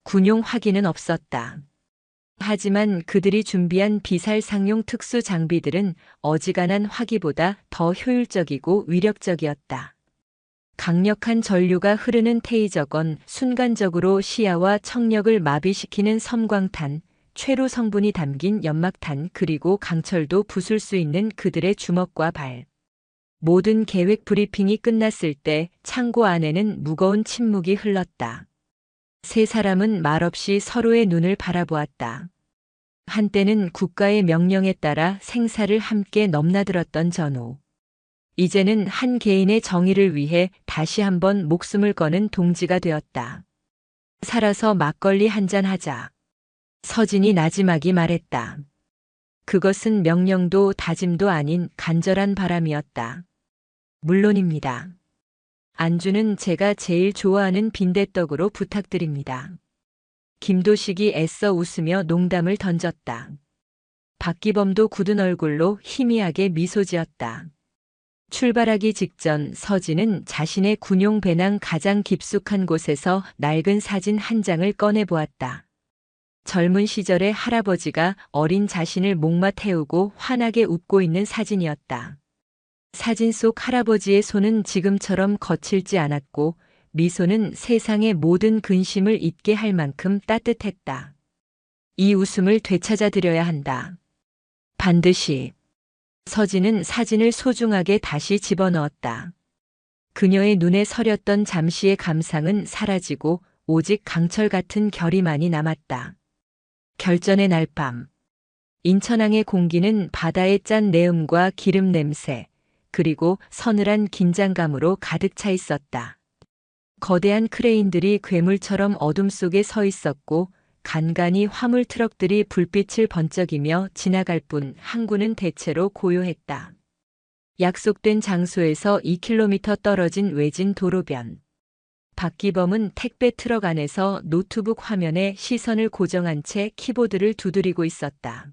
군용 화기는 없었다. 하지만 그들이 준비한 비살상용 특수 장비들은 어지간한 화기보다 더 효율적이고 위력적이었다. 강력한 전류가 흐르는 테이저건, 순간적으로 시야와 청력을 마비시키는 섬광탄, 최루 성분이 담긴 연막탄, 그리고 강철도 부술 수 있는 그들의 주먹과 발. 모든 계획 브리핑이 끝났을 때 창고 안에는 무거운 침묵이 흘렀다. 세 사람은 말없이 서로의 눈을 바라보았다. 한때는 국가의 명령에 따라 생사를 함께 넘나들었던 전후. 이제는 한 개인의 정의를 위해 다시 한번 목숨을 거는 동지가 되었다. 살아서 막걸리 한잔 하자. 서진이 나지막이 말했다. 그것은 명령도 다짐도 아닌 간절한 바람이었다. 물론입니다. 안주는 제가 제일 좋아하는 빈대떡으로 부탁드립니다. 김도식이 애써 웃으며 농담을 던졌다. 박기범도 굳은 얼굴로 희미하게 미소 지었다. 출발하기 직전 서진은 자신의 군용 배낭 가장 깊숙한 곳에서 낡은 사진 한 장을 꺼내 보았다. 젊은 시절의 할아버지가 어린 자신을 목마 태우고 환하게 웃고 있는 사진이었다. 사진 속 할아버지의 손은 지금처럼 거칠지 않았고 미소는 세상의 모든 근심을 잊게 할 만큼 따뜻했다. 이 웃음을 되찾아드려야 한다. 반드시. 서진은 사진을 소중하게 다시 집어넣었다. 그녀의 눈에 서렸던 잠시의 감상은 사라지고 오직 강철 같은 결의만이 남았다. 결전의 날 밤. 인천항의 공기는 바다의 짠 내음과 기름 냄새, 그리고 서늘한 긴장감으로 가득 차 있었다. 거대한 크레인들이 괴물처럼 어둠 속에 서 있었고 간간히 화물 트럭들이 불빛을 번쩍이며 지나갈 뿐 항구는 대체로 고요했다. 약속된 장소에서 2km 떨어진 외진 도로변. 박기범은 택배 트럭 안에서 노트북 화면에 시선을 고정한 채 키보드를 두드리고 있었다.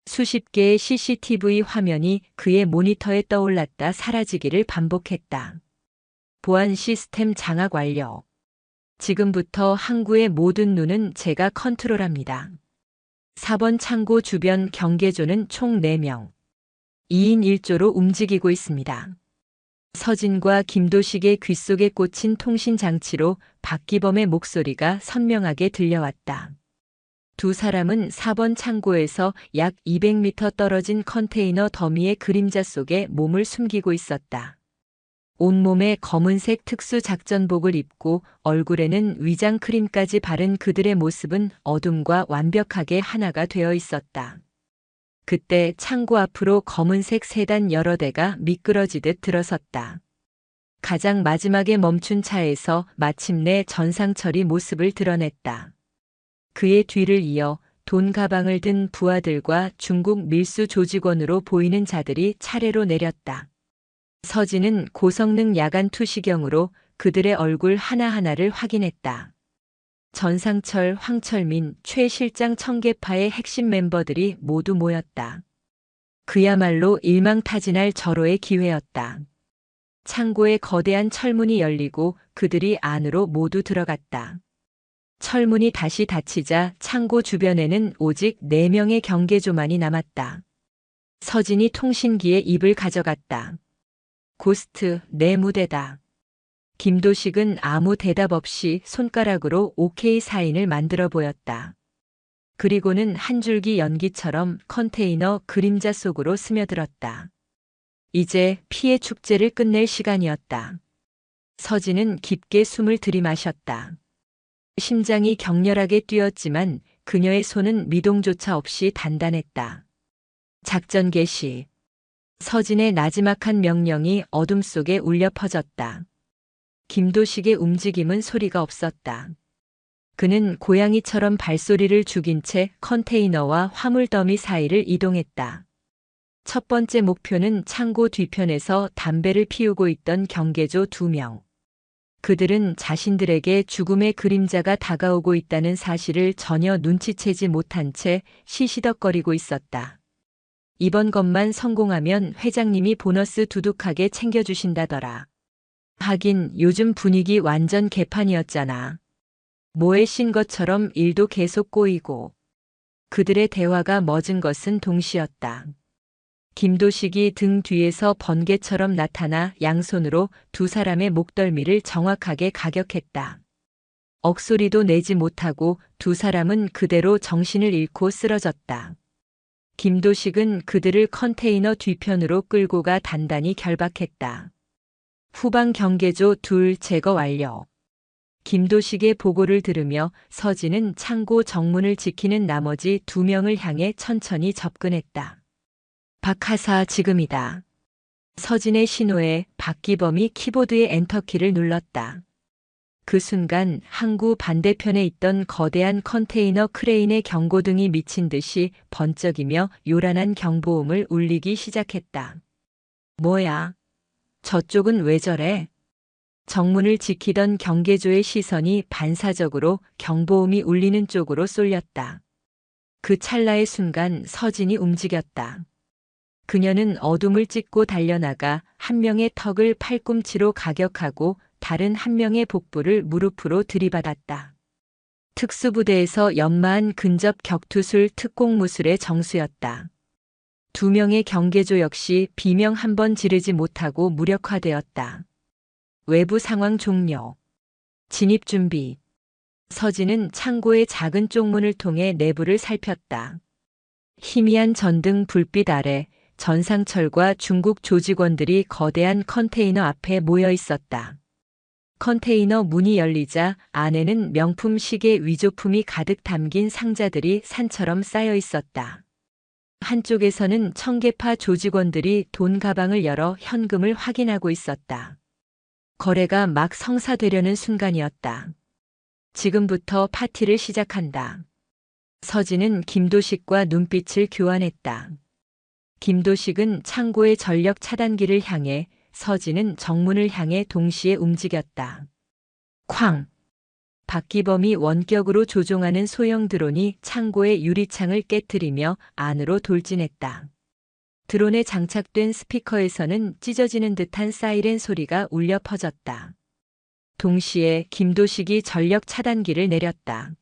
수십 개의 CCTV 화면이 그의 모니터에 떠올랐다 사라지기를 반복했다. 보안 시스템 장악 완료. 지금부터 항구의 모든 눈은 제가 컨트롤합니다. 4번 창고 주변 경계조는 총 4명. 2인 1조로 움직이고 있습니다. 서진과 김도식의 귓속에 꽂힌 통신장치로 박기범의 목소리가 선명하게 들려왔다. 두 사람은 4번 창고에서 약 200m 떨어진 컨테이너 더미의 그림자 속에 몸을 숨기고 있었다. 온몸에 검은색 특수작전복을 입고 얼굴에는 위장 크림까지 바른 그들의 모습은 어둠과 완벽하게 하나가 되어 있었다. 그때 창고 앞으로 검은색 세단 여러 대가 미끄러지듯 들어섰다. 가장 마지막에 멈춘 차에서 마침내 전상철이 모습을 드러냈다. 그의 뒤를 이어 돈 가방을 든 부하들과 중국 밀수 조직원으로 보이는 자들이 차례로 내렸다. 서진은 고성능 야간 투시경으로 그들의 얼굴 하나하나를 확인했다. 전상철, 황철민, 최 실장 청계파의 핵심 멤버들이 모두 모였다. 그야말로 일망타진할 절호의 기회였다. 창고에 거대한 철문이 열리고 그들이 안으로 모두 들어갔다. 철문이 다시 닫히자 창고 주변에는 오직 4명의 경계조만이 남았다. 서진이 통신기에 입을 가져갔다. 고스트, 내 무대다. 김도식은 아무 대답 없이 손가락으로 OK 사인을 만들어 보였다. 그리고는 한 줄기 연기처럼 컨테이너 그림자 속으로 스며들었다. 이제 피해 축제를 끝낼 시간이었다. 서진은 깊게 숨을 들이마셨다. 심장이 격렬하게 뛰었지만 그녀의 손은 미동조차 없이 단단했다. 작전 개시. 서진의 나지막한 명령이 어둠 속에 울려 퍼졌다. 김도식의 움직임은 소리가 없었다. 그는 고양이처럼 발소리를 죽인 채 컨테이너와 화물 더미 사이를 이동했다. 첫 번째 목표는 창고 뒤편에서 담배를 피우고 있던 경계조 2명. 그들은 자신들에게 죽음의 그림자가 다가오고 있다는 사실을 전혀 눈치채지 못한 채 시시덕거리고 있었다. 이번 것만 성공하면 회장님이 보너스 두둑하게 챙겨주신다더라. 하긴 요즘 분위기 완전 개판이었잖아. 뭐에 신 것처럼 일도 계속 꼬이고. 그들의 대화가 멎은 것은 동시였다. 김도식이 등 뒤에서 번개처럼 나타나 양손으로 두 사람의 목덜미를 정확하게 가격했다. 억소리도 내지 못하고 두 사람은 그대로 정신을 잃고 쓰러졌다. 김도식은 그들을 컨테이너 뒤편으로 끌고 가 단단히 결박했다. 후방 경계조 2 제거 완료. 김도식의 보고를 들으며 서진은 창고 정문을 지키는 나머지 2명을 향해 천천히 접근했다. 박하사 지금이다. 서진의 신호에 박기범이 키보드의 엔터키를 눌렀다. 그 순간 항구 반대편에 있던 거대한 컨테이너 크레인의 경고등이 미친 듯이 번쩍이며 요란한 경보음을 울리기 시작했다. 뭐야? 저쪽은 왜 저래? 정문을 지키던 경계조의 시선이 반사적으로 경보음이 울리는 쪽으로 쏠렸다. 그 찰나의 순간 서진이 움직였다. 그녀는 어둠을 찢고 달려나가 한 명의 턱을 팔꿈치로 가격하고 다른 한 명의 복부를 무릎으로 들이받았다. 특수부대에서 연마한 근접 격투술 특공무술의 정수였다. 2명의 경계조 역시 비명 한 번 지르지 못하고 무력화되었다. 외부 상황 종료. 진입 준비. 서진은 창고의 작은 쪽문을 통해 내부를 살폈다. 희미한 전등 불빛 아래 전상철과 중국 조직원들이 거대한 컨테이너 앞에 모여 있었다. 컨테이너 문이 열리자 안에는 명품 시계 위조품이 가득 담긴 상자들이 산처럼 쌓여 있었다. 한쪽에서는 청계파 조직원들이 돈 가방을 열어 현금을 확인하고 있었다. 거래가 막 성사되려는 순간이었다. 지금부터 파티를 시작한다. 서진은 김도식과 눈빛을 교환했다. 김도식은 창고의 전력 차단기를 향해, 서진은 정문을 향해 동시에 움직였다. 쾅! 박기범이 원격으로 조종하는 소형 드론이 창고의 유리창을 깨트리며 안으로 돌진했다. 드론에 장착된 스피커에서는 찢어지는 듯한 사이렌 소리가 울려 퍼졌다. 동시에 김도식이 전력 차단기를 내렸다.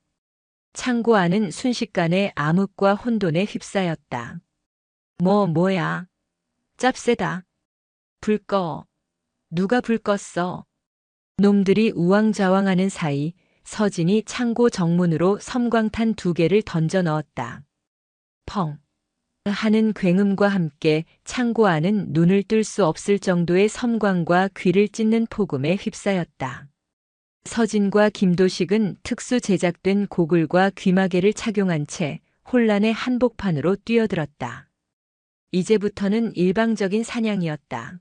창고 안은 순식간에 암흑과 혼돈에 휩싸였다. 뭐야? 짭새다. 불 꺼. 누가 불 껐어? 놈들이 우왕좌왕하는 사이 서진이 창고 정문으로 섬광탄 2개를 던져 넣었다. 펑 하는 굉음과 함께 창고 안은 눈을 뜰 수 없을 정도의 섬광과 귀를 찢는 폭음에 휩싸였다. 서진과 김도식은 특수 제작된 고글과 귀마개를 착용한 채 혼란의 한복판으로 뛰어들었다. 이제부터는 일방적인 사냥이었다.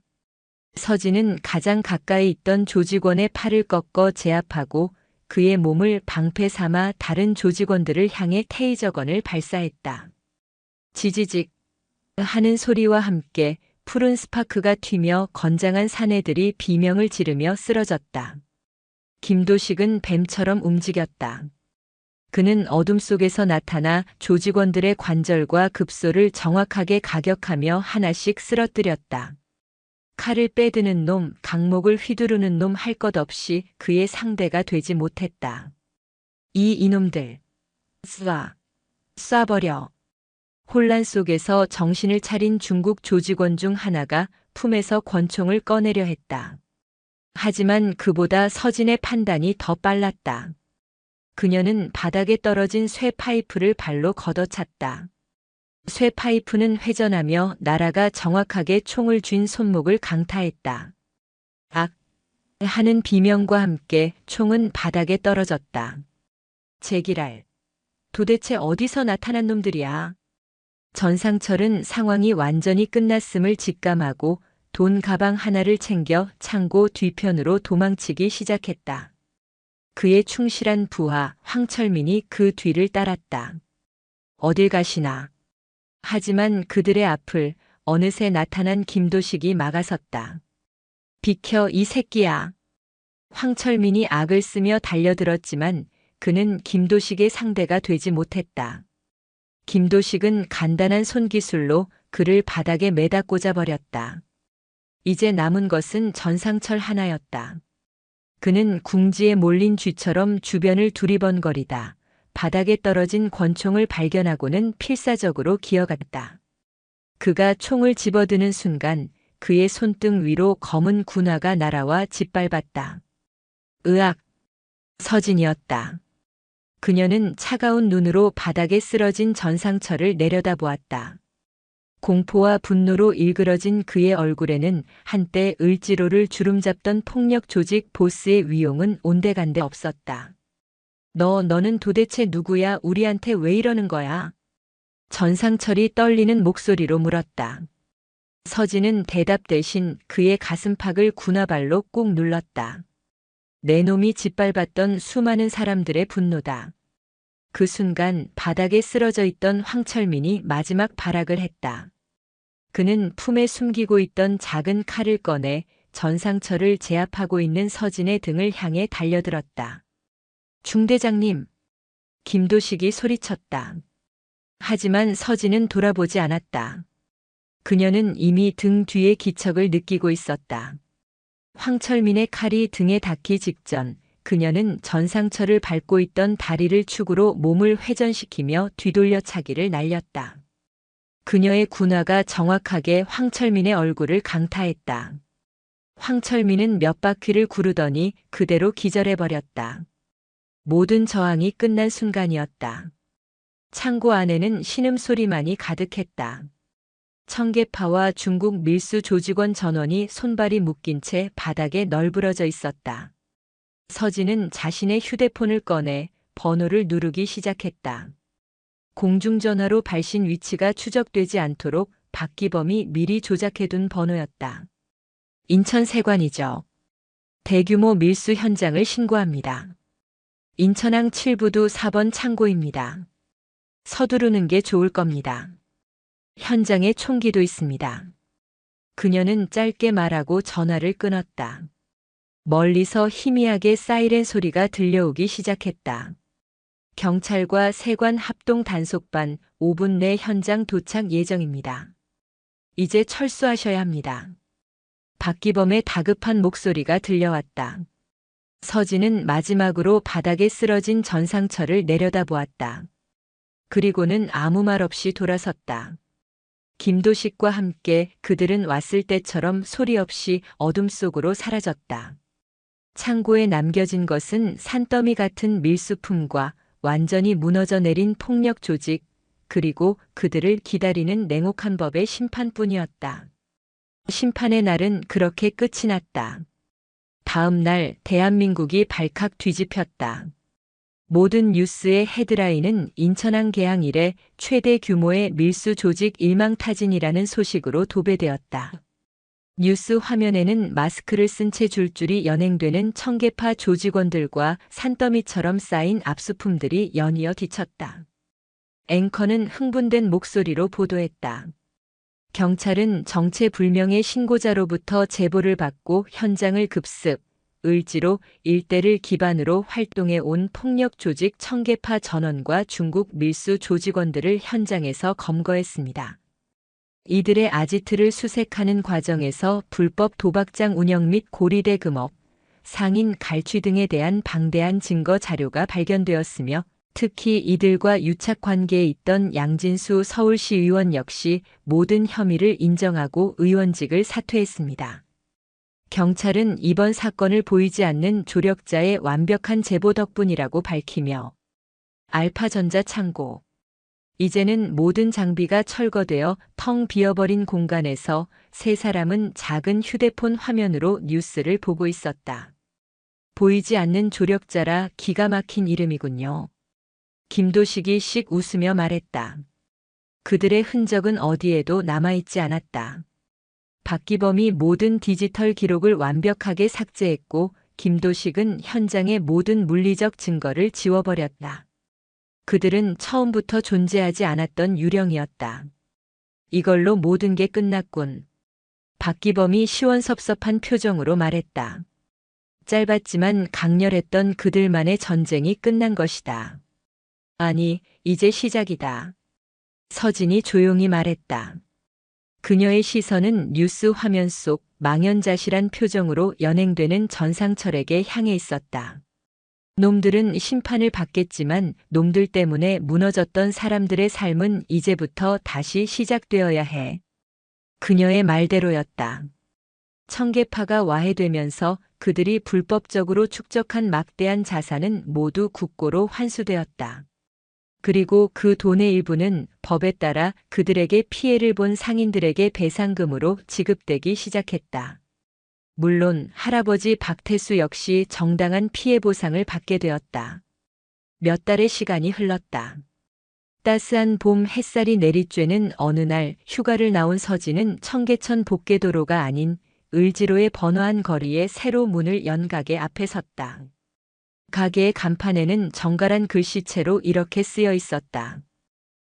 서진은 가장 가까이 있던 조직원의 팔을 꺾어 제압하고 그의 몸을 방패 삼아 다른 조직원들을 향해 테이저건을 발사했다. 지지직 하는 소리와 함께 푸른 스파크가 튀며 건장한 사내들이 비명을 지르며 쓰러졌다. 김도식은 뱀처럼 움직였다. 그는 어둠 속에서 나타나 조직원들의 관절과 급소를 정확하게 가격하며 하나씩 쓰러뜨렸다. 칼을 빼드는 놈, 강목을 휘두르는 놈 할 것 없이 그의 상대가 되지 못했다. 이놈들. 쏴버려. 혼란 속에서 정신을 차린 중국 조직원 중 하나가 품에서 권총을 꺼내려 했다. 하지만 그보다 서진의 판단이 더 빨랐다. 그녀는 바닥에 떨어진 쇠 파이프를 발로 걷어찼다. 쇠 파이프는 회전하며 나라가 정확하게 총을 쥔 손목을 강타했다. 악! 하는 비명과 함께 총은 바닥에 떨어졌다. 제기랄. 도대체 어디서 나타난 놈들이야? 전상철은 상황이 완전히 끝났음을 직감하고 돈 가방 하나를 챙겨 창고 뒤편으로 도망치기 시작했다. 그의 충실한 부하 황철민이 그 뒤를 따랐다. 어딜 가시나. 하지만 그들의 앞을 어느새 나타난 김도식이 막아섰다. 비켜 이 새끼야. 황철민이 악을 쓰며 달려들었지만 그는 김도식의 상대가 되지 못했다. 김도식은 간단한 손기술로 그를 바닥에 매다 꽂아버렸다. 이제 남은 것은 전상철 하나였다. 그는 궁지에 몰린 쥐처럼 주변을 두리번거리다 바닥에 떨어진 권총을 발견하고는 필사적으로 기어갔다. 그가 총을 집어드는 순간 그의 손등 위로 검은 군화가 날아와 짓밟았다. 으악! 서진이었다. 그녀는 차가운 눈으로 바닥에 쓰러진 전상철을 내려다보았다. 공포와 분노로 일그러진 그의 얼굴에는 한때 을지로를 주름잡던 폭력 조직 보스의 위용은 온데간데 없었다. 너는 도대체 누구야? 우리한테 왜 이러는 거야? 전상철이 떨리는 목소리로 물었다. 서진은 대답 대신 그의 가슴팍을 군화발로 꾹 눌렀다. 내 놈이 짓밟았던 수많은 사람들의 분노다. 그 순간 바닥에 쓰러져 있던 황철민이 마지막 발악을 했다. 그는 품에 숨기고 있던 작은 칼을 꺼내 전상철을 제압하고 있는 서진의 등을 향해 달려들었다. 중대장님! 김도식이 소리쳤다. 하지만 서진은 돌아보지 않았다. 그녀는 이미 등 뒤의 기척을 느끼고 있었다. 황철민의 칼이 등에 닿기 직전 그녀는 전상철을 밟고 있던 다리를 축으로 몸을 회전시키며 뒤돌려 차기를 날렸다. 그녀의 군화가 정확하게 황철민의 얼굴을 강타했다. 황철민은 몇 바퀴를 구르더니 그대로 기절해버렸다. 모든 저항이 끝난 순간이었다. 창고 안에는 신음소리만이 가득했다. 청계파와 중국 밀수 조직원 전원이 손발이 묶인 채 바닥에 널브러져 있었다. 서진은 자신의 휴대폰을 꺼내 번호를 누르기 시작했다. 공중전화로 발신 위치가 추적되지 않도록 박기범이 미리 조작해둔 번호였다. 인천 세관이죠. 대규모 밀수 현장을 신고합니다. 인천항 7부두 4번 창고입니다. 서두르는 게 좋을 겁니다. 현장에 총기도 있습니다. 그녀는 짧게 말하고 전화를 끊었다. 멀리서 희미하게 사이렌 소리가 들려오기 시작했다. 경찰과 세관 합동 단속반 5분 내 현장 도착 예정입니다. 이제 철수하셔야 합니다. 박기범의 다급한 목소리가 들려왔다. 서진은 마지막으로 바닥에 쓰러진 전상철을 내려다보았다. 그리고는 아무 말 없이 돌아섰다. 김도식과 함께 그들은 왔을 때처럼 소리 없이 어둠 속으로 사라졌다. 창고에 남겨진 것은 산더미 같은 밀수품과 완전히 무너져 내린 폭력 조직, 그리고 그들을 기다리는 냉혹한 법의 심판뿐이었다. 심판의 날은 그렇게 끝이 났다. 다음 날 대한민국이 발칵 뒤집혔다. 모든 뉴스의 헤드라인은 인천항 개항 이래 최대 규모의 밀수 조직 일망타진이라는 소식으로 도배되었다. 뉴스 화면에는 마스크를 쓴 채 줄줄이 연행되는 청계파 조직원들과 산더미처럼 쌓인 압수품들이 연이어 뒤쳤다. 앵커는 흥분된 목소리로 보도했다. 경찰은 정체불명의 신고자로부터 제보를 받고 현장을 급습, 을지로 일대를 기반으로 활동해 온 폭력 조직 청계파 전원과 중국 밀수 조직원들을 현장에서 검거했습니다. 이들의 아지트를 수색하는 과정에서 불법 도박장 운영 및 고리대 금업, 상인 갈취 등에 대한 방대한 증거 자료가 발견되었으며 특히 이들과 유착 관계에 있던 양진수 서울시 의원 역시 모든 혐의를 인정하고 의원직을 사퇴했습니다. 경찰은 이번 사건을 보이지 않는 조력자의 완벽한 제보 덕분이라고 밝히며 알파전자 창고. 이제는 모든 장비가 철거되어 텅 비어버린 공간에서 세 사람은 작은 휴대폰 화면으로 뉴스를 보고 있었다. 보이지 않는 조력자라 기가 막힌 이름이군요. 김도식이 씩 웃으며 말했다. 그들의 흔적은 어디에도 남아있지 않았다. 박기범이 모든 디지털 기록을 완벽하게 삭제했고 김도식은 현장의 모든 물리적 증거를 지워버렸다. 그들은 처음부터 존재하지 않았던 유령이었다. 이걸로 모든 게 끝났군. 박기범이 시원섭섭한 표정으로 말했다. 짧았지만 강렬했던 그들만의 전쟁이 끝난 것이다. 아니, 이제 시작이다. 서진이 조용히 말했다. 그녀의 시선은 뉴스 화면 속 망연자실한 표정으로 연행되는 전상철에게 향해 있었다. 놈들은 심판을 받겠지만 놈들 때문에 무너졌던 사람들의 삶은 이제부터 다시 시작되어야 해. 그녀의 말대로였다. 청계파가 와해되면서 그들이 불법적으로 축적한 막대한 자산은 모두 국고로 환수되었다. 그리고 그 돈의 일부는 법에 따라 그들에게 피해를 본 상인들에게 배상금으로 지급되기 시작했다. 물론 할아버지 박태수 역시 정당한 피해 보상을 받게 되었다. 몇 달의 시간이 흘렀다. 따스한 봄 햇살이 내리쬐는 어느 날 휴가를 나온 서진은 청계천 복개도로가 아닌 을지로의 번화한 거리에 새로 문을 연 가게 앞에 섰다. 가게의 간판에는 정갈한 글씨체로 이렇게 쓰여 있었다.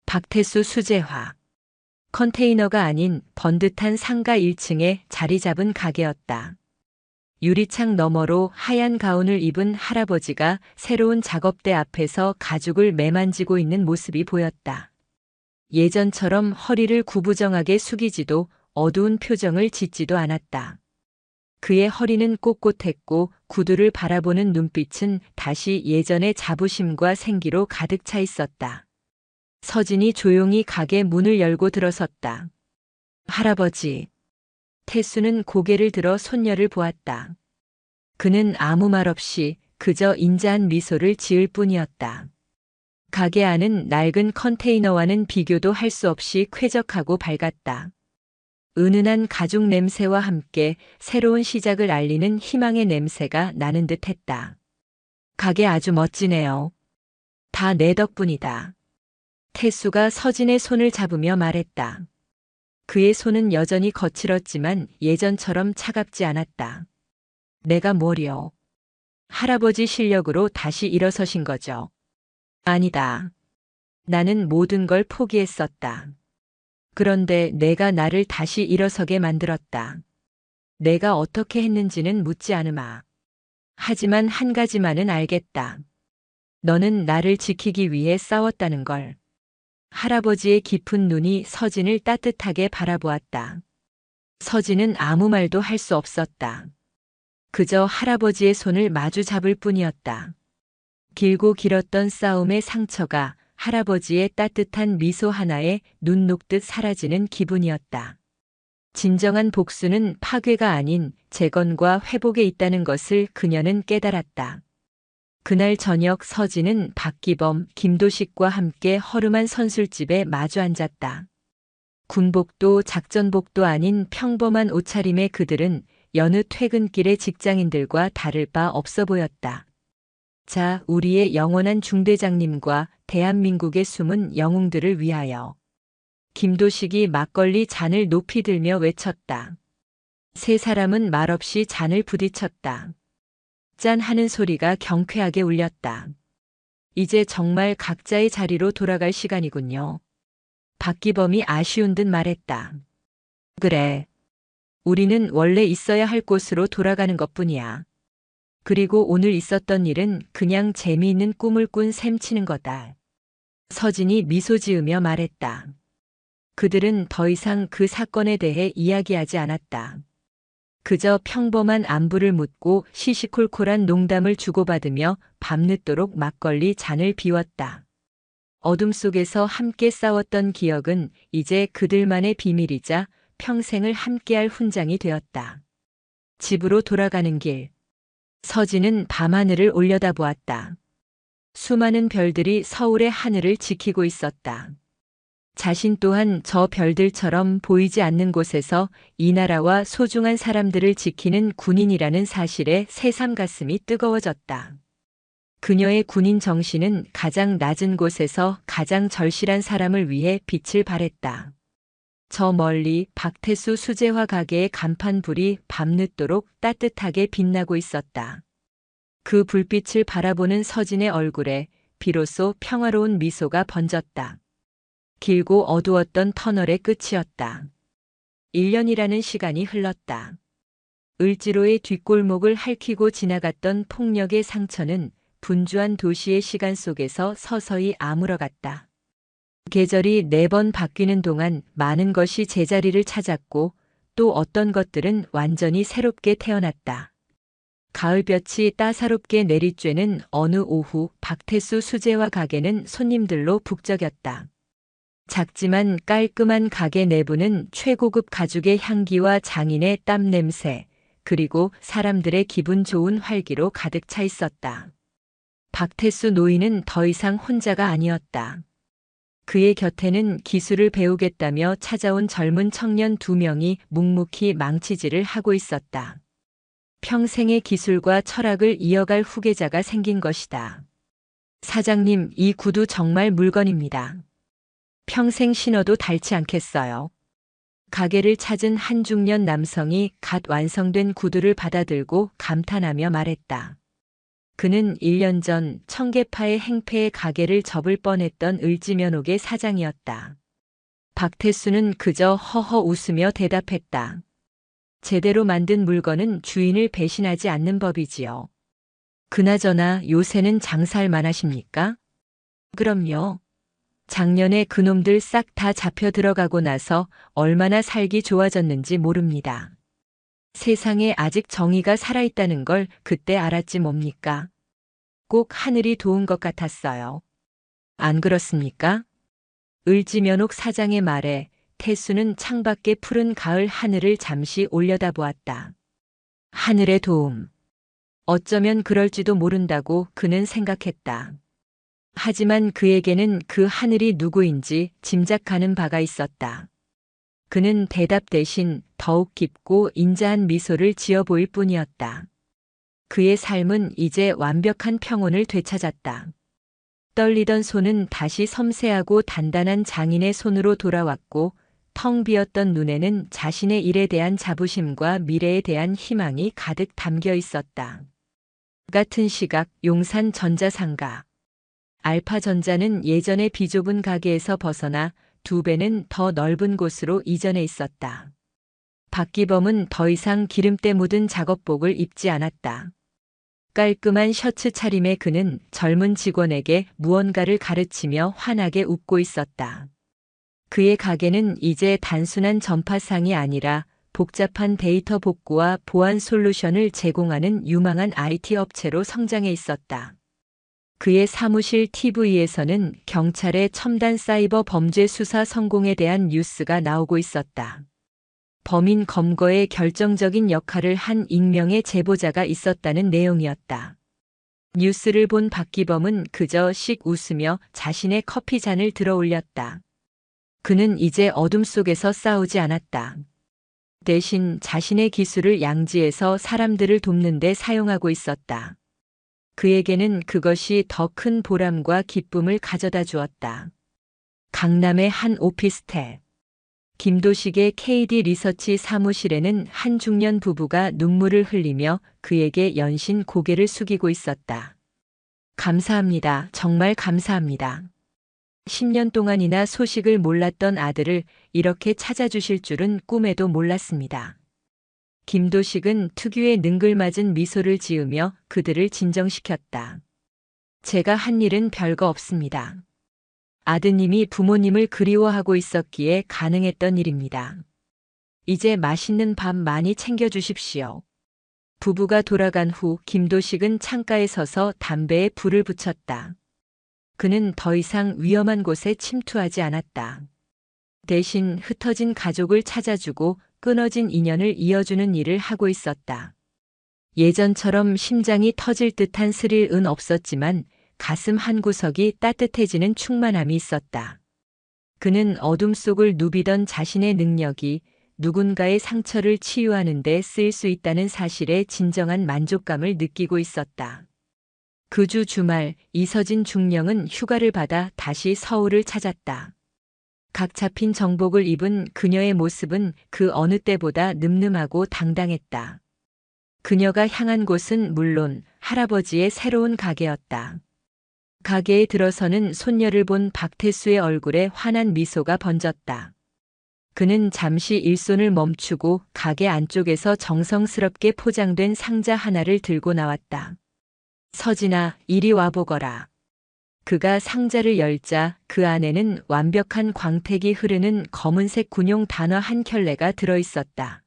박태수 수제화. 컨테이너가 아닌 번듯한 상가 1층에 자리 잡은 가게였다. 유리창 너머로 하얀 가운을 입은 할아버지가 새로운 작업대 앞에서 가죽을 매만지고 있는 모습이 보였다. 예전처럼 허리를 구부정하게 숙이지도 어두운 표정을 짓지도 않았다. 그의 허리는 꼿꼿했고 구두를 바라보는 눈빛은 다시 예전의 자부심과 생기로 가득 차 있었다. 서진이 조용히 가게 문을 열고 들어섰다. 할아버지. 태수는 고개를 들어 손녀를 보았다. 그는 아무 말 없이 그저 인자한 미소를 지을 뿐이었다. 가게 안은 낡은 컨테이너와는 비교도 할 수 없이 쾌적하고 밝았다. 은은한 가죽 냄새와 함께 새로운 시작을 알리는 희망의 냄새가 나는 듯 했다. 가게 아주 멋지네요. 다 내 덕분이다. 태수가 서진의 손을 잡으며 말했다. 그의 손은 여전히 거칠었지만 예전처럼 차갑지 않았다. 내가 뭐려. 할아버지 실력으로 다시 일어서신 거죠. 아니다. 나는 모든 걸 포기했었다. 그런데 내가 나를 다시 일어서게 만들었다. 내가 어떻게 했는지는 묻지 않으마. 하지만 한 가지만은 알겠다. 너는 나를 지키기 위해 싸웠다는 걸. 할아버지의 깊은 눈이 서진을 따뜻하게 바라보았다. 서진은 아무 말도 할 수 없었다. 그저 할아버지의 손을 마주 잡을 뿐이었다. 길고 길었던 싸움의 상처가 할아버지의 따뜻한 미소 하나에 눈 녹듯 사라지는 기분이었다. 진정한 복수는 파괴가 아닌 재건과 회복에 있다는 것을 그녀는 깨달았다. 그날 저녁 서진은 박기범, 김도식과 함께 허름한 선술집에 마주 앉았다. 군복도 작전복도 아닌 평범한 옷차림의 그들은 여느 퇴근길의 직장인들과 다를 바 없어 보였다. 자, 우리의 영원한 중대장님과 대한민국의 숨은 영웅들을 위하여. 김도식이 막걸리 잔을 높이 들며 외쳤다. 세 사람은 말없이 잔을 부딪혔다. 짠 하는 소리가 경쾌하게 울렸다. 이제 정말 각자의 자리로 돌아갈 시간이군요. 박기범이 아쉬운 듯 말했다. 그래. 우리는 원래 있어야 할 곳으로 돌아가는 것뿐이야. 그리고 오늘 있었던 일은 그냥 재미있는 꿈을 꾼 셈치는 거다. 서진이 미소 지으며 말했다. 그들은 더 이상 그 사건에 대해 이야기하지 않았다. 그저 평범한 안부를 묻고 시시콜콜한 농담을 주고받으며 밤늦도록 막걸리 잔을 비웠다. 어둠 속에서 함께 싸웠던 기억은 이제 그들만의 비밀이자 평생을 함께할 훈장이 되었다. 집으로 돌아가는 길. 서진은 밤하늘을 올려다보았다. 수많은 별들이 서울의 하늘을 지키고 있었다. 자신 또한 저 별들처럼 보이지 않는 곳에서 이 나라와 소중한 사람들을 지키는 군인이라는 사실에 새삼 가슴이 뜨거워졌다. 그녀의 군인 정신은 가장 낮은 곳에서 가장 절실한 사람을 위해 빛을 발했다. 저 멀리 박태수 수제화 가게의 간판불이 밤늦도록 따뜻하게 빛나고 있었다. 그 불빛을 바라보는 서진의 얼굴에 비로소 평화로운 미소가 번졌다. 길고 어두웠던 터널의 끝이었다. 1년이라는 시간이 흘렀다. 을지로의 뒷골목을 핥히고 지나갔던 폭력의 상처는 분주한 도시의 시간 속에서 서서히 아물어갔다. 계절이 4번 바뀌는 동안 많은 것이 제자리를 찾았고 또 어떤 것들은 완전히 새롭게 태어났다. 가을볕이 따사롭게 내리쬐는 어느 오후 박태수 수제화 가게는 손님들로 북적였다. 작지만 깔끔한 가게 내부는 최고급 가죽의 향기와 장인의 땀 냄새, 그리고 사람들의 기분 좋은 활기로 가득 차 있었다. 박태수 노인은 더 이상 혼자가 아니었다. 그의 곁에는 기술을 배우겠다며 찾아온 젊은 청년 2명이 묵묵히 망치질을 하고 있었다. 평생의 기술과 철학을 이어갈 후계자가 생긴 것이다. 사장님, 이 구두 정말 물건입니다. 평생 신어도 닳지 않겠어요. 가게를 찾은 한 중년 남성이 갓 완성된 구두를 받아들고 감탄하며 말했다. 그는 1년 전 청계파의 행패에 가게를 접을 뻔했던 을지면옥의 사장이었다. 박태수는 그저 허허 웃으며 대답했다. 제대로 만든 물건은 주인을 배신하지 않는 법이지요. 그나저나 요새는 장사할 만하십니까? 그럼요. 작년에 그놈들 싹 다 잡혀 들어가고 나서 얼마나 살기 좋아졌는지 모릅니다. 세상에 아직 정의가 살아있다는 걸 그때 알았지 뭡니까? 꼭 하늘이 도운 것 같았어요. 안 그렇습니까? 을지면옥 사장의 말에 태수는 창밖의 푸른 가을 하늘을 잠시 올려다보았다. 하늘의 도움. 어쩌면 그럴지도 모른다고 그는 생각했다. 하지만 그에게는 그 하늘이 누구인지 짐작하는 바가 있었다. 그는 대답 대신 더욱 깊고 인자한 미소를 지어 보일 뿐이었다. 그의 삶은 이제 완벽한 평온을 되찾았다. 떨리던 손은 다시 섬세하고 단단한 장인의 손으로 돌아왔고 텅 비었던 눈에는 자신의 일에 대한 자부심과 미래에 대한 희망이 가득 담겨 있었다. 같은 시각 용산 전자상가. 알파전자는 예전의 비좁은 가게에서 벗어나 2배는 더 넓은 곳으로 이전해 있었다. 박기범은 더 이상 기름때 묻은 작업복을 입지 않았다. 깔끔한 셔츠 차림의 그는 젊은 직원에게 무언가를 가르치며 환하게 웃고 있었다. 그의 가게는 이제 단순한 전파상이 아니라 복잡한 데이터 복구와 보안 솔루션을 제공하는 유망한 IT 업체로 성장해 있었다. 그의 사무실 TV에서는 경찰의 첨단 사이버 범죄 수사 성공에 대한 뉴스가 나오고 있었다. 범인 검거에 결정적인 역할을 한 익명의 제보자가 있었다는 내용이었다. 뉴스를 본 박기범은 그저 씩 웃으며 자신의 커피 잔을 들어 올렸다. 그는 이제 어둠 속에서 싸우지 않았다. 대신 자신의 기술을 양지에서 사람들을 돕는 데 사용하고 있었다. 그에게는 그것이 더 큰 보람과 기쁨을 가져다 주었다. 강남의 한 오피스텔. 김도식의 KD 리서치 사무실에는 한 중년 부부가 눈물을 흘리며 그에게 연신 고개를 숙이고 있었다. 감사합니다. 정말 감사합니다. 10년 동안이나 소식을 몰랐던 아들을 이렇게 찾아주실 줄은 꿈에도 몰랐습니다. 김도식은 특유의 능글맞은 미소를 지으며 그들을 진정시켰다. 제가 한 일은 별거 없습니다. 아드님이 부모님을 그리워하고 있었기에 가능했던 일입니다. 이제 맛있는 밥 많이 챙겨주십시오. 부부가 돌아간 후 김도식은 창가에 서서 담배에 불을 붙였다. 그는 더 이상 위험한 곳에 침투하지 않았다. 대신 흩어진 가족을 찾아주고 끊어진 인연을 이어주는 일을 하고 있었다. 예전처럼 심장이 터질 듯한 스릴은 없었지만 가슴 한구석이 따뜻해지는 충만함이 있었다. 그는 어둠 속을 누비던 자신의 능력이 누군가의 상처를 치유하는 데 쓰일 수 있다는 사실에 진정한 만족감을 느끼고 있었다. 그 주 주말 이서진 중령은 휴가를 받아 다시 서울을 찾았다. 각 잡힌 정복을 입은 그녀의 모습은 그 어느 때보다 늠름하고 당당했다. 그녀가 향한 곳은 물론 할아버지의 새로운 가게였다. 가게에 들어서는 손녀를 본 박태수의 얼굴에 환한 미소가 번졌다. 그는 잠시 일손을 멈추고 가게 안쪽에서 정성스럽게 포장된 상자 하나를 들고 나왔다. 서진아, 이리 와보거라. 그가 상자를 열자 그 안에는 완벽한 광택이 흐르는 검은색 군용 단화 한 켤레가 들어있었다.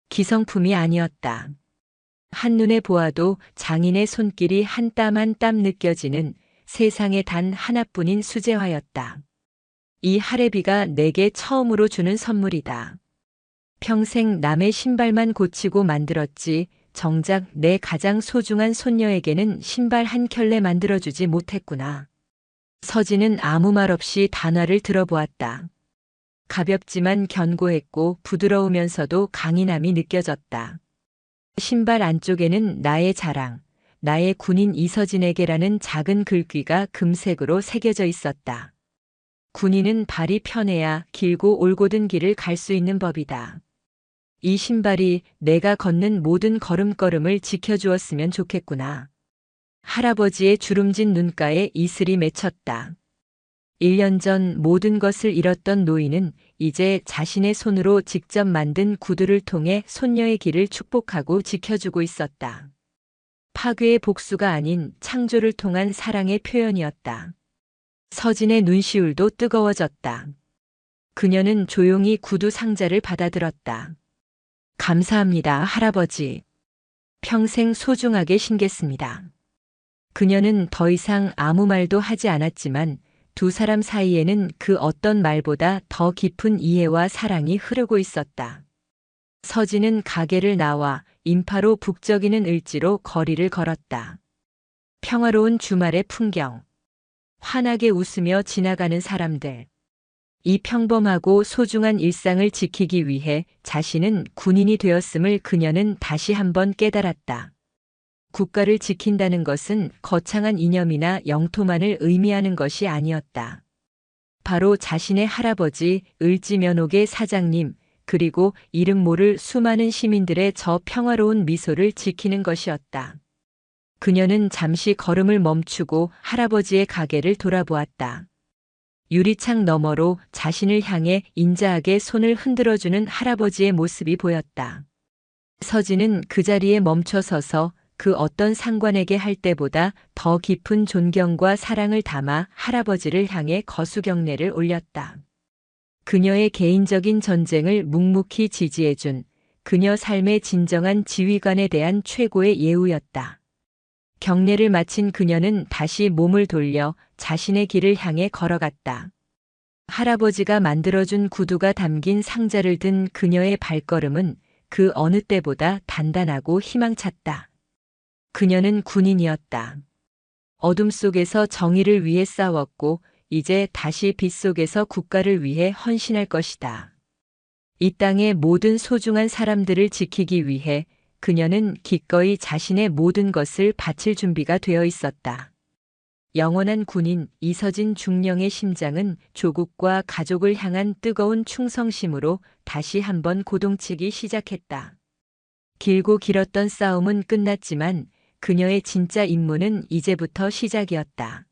기성품이 아니었다. 한눈에 보아도 장인의 손길이 한 땀 한 땀 느껴지는 세상에 단 하나뿐인 수제화였다. 이 할애비가 내게 처음으로 주는 선물이다. 평생 남의 신발만 고치고 만들었지 정작 내 가장 소중한 손녀에게는 신발 한 켤레 만들어주지 못했구나. 서진은 아무 말 없이 단화를 들어보았다. 가볍지만 견고했고 부드러우면서도 강인함이 느껴졌다. 신발 안쪽에는 나의 자랑, 나의 군인 이서진에게라는 작은 글귀가 금색으로 새겨져 있었다. 군인은 발이 편해야 길고 올곧은 길을 갈 수 있는 법이다. 이 신발이 내가 걷는 모든 걸음걸음을 지켜주었으면 좋겠구나. 할아버지의 주름진 눈가에 이슬이 맺혔다. 1년 전 모든 것을 잃었던 노인은 이제 자신의 손으로 직접 만든 구두를 통해 손녀의 길을 축복하고 지켜주고 있었다. 파괴의 복수가 아닌 창조를 통한 사랑의 표현이었다. 서진의 눈시울도 뜨거워졌다. 그녀는 조용히 구두 상자를 받아들었다. 감사합니다, 할아버지. 평생 소중하게 신겠습니다. 그녀는 더 이상 아무 말도 하지 않았지만 두 사람 사이에는 그 어떤 말보다 더 깊은 이해와 사랑이 흐르고 있었다. 서진은 가게를 나와 인파로 북적이는 을지로 거리를 걸었다. 평화로운 주말의 풍경. 환하게 웃으며 지나가는 사람들. 이 평범하고 소중한 일상을 지키기 위해 자신은 군인이 되었음을 그녀는 다시 한번 깨달았다. 국가를 지킨다는 것은 거창한 이념이나 영토만을 의미하는 것이 아니었다. 바로 자신의 할아버지 을지면옥의 사장님, 그리고 이름 모를 수많은 시민들의 저 평화로운 미소를 지키는 것이었다. 그녀는 잠시 걸음을 멈추고 할아버지의 가게를 돌아보았다. 유리창 너머로 자신을 향해 인자하게 손을 흔들어주는 할아버지의 모습이 보였다. 서진은 그 자리에 멈춰 서서 그 어떤 상관에게 할 때보다 더 깊은 존경과 사랑을 담아 할아버지를 향해 거수경례를 올렸다. 그녀의 개인적인 전쟁을 묵묵히 지지해준 그녀 삶의 진정한 지휘관에 대한 최고의 예우였다. 경례를 마친 그녀는 다시 몸을 돌려 자신의 길을 향해 걸어갔다. 할아버지가 만들어준 구두가 담긴 상자를 든 그녀의 발걸음은 그 어느 때보다 단단하고 희망찼다. 그녀는 군인이었다. 어둠 속에서 정의를 위해 싸웠고 이제 다시 빛 속에서 국가를 위해 헌신할 것이다. 이 땅의 모든 소중한 사람들을 지키기 위해 그녀는 기꺼이 자신의 모든 것을 바칠 준비가 되어 있었다. 영원한 군인 이서진 중령의 심장은 조국과 가족을 향한 뜨거운 충성심으로 다시 한번 고동치기 시작했다. 길고 길었던 싸움은 끝났지만 그녀의 진짜 임무는 이제부터 시작이었다.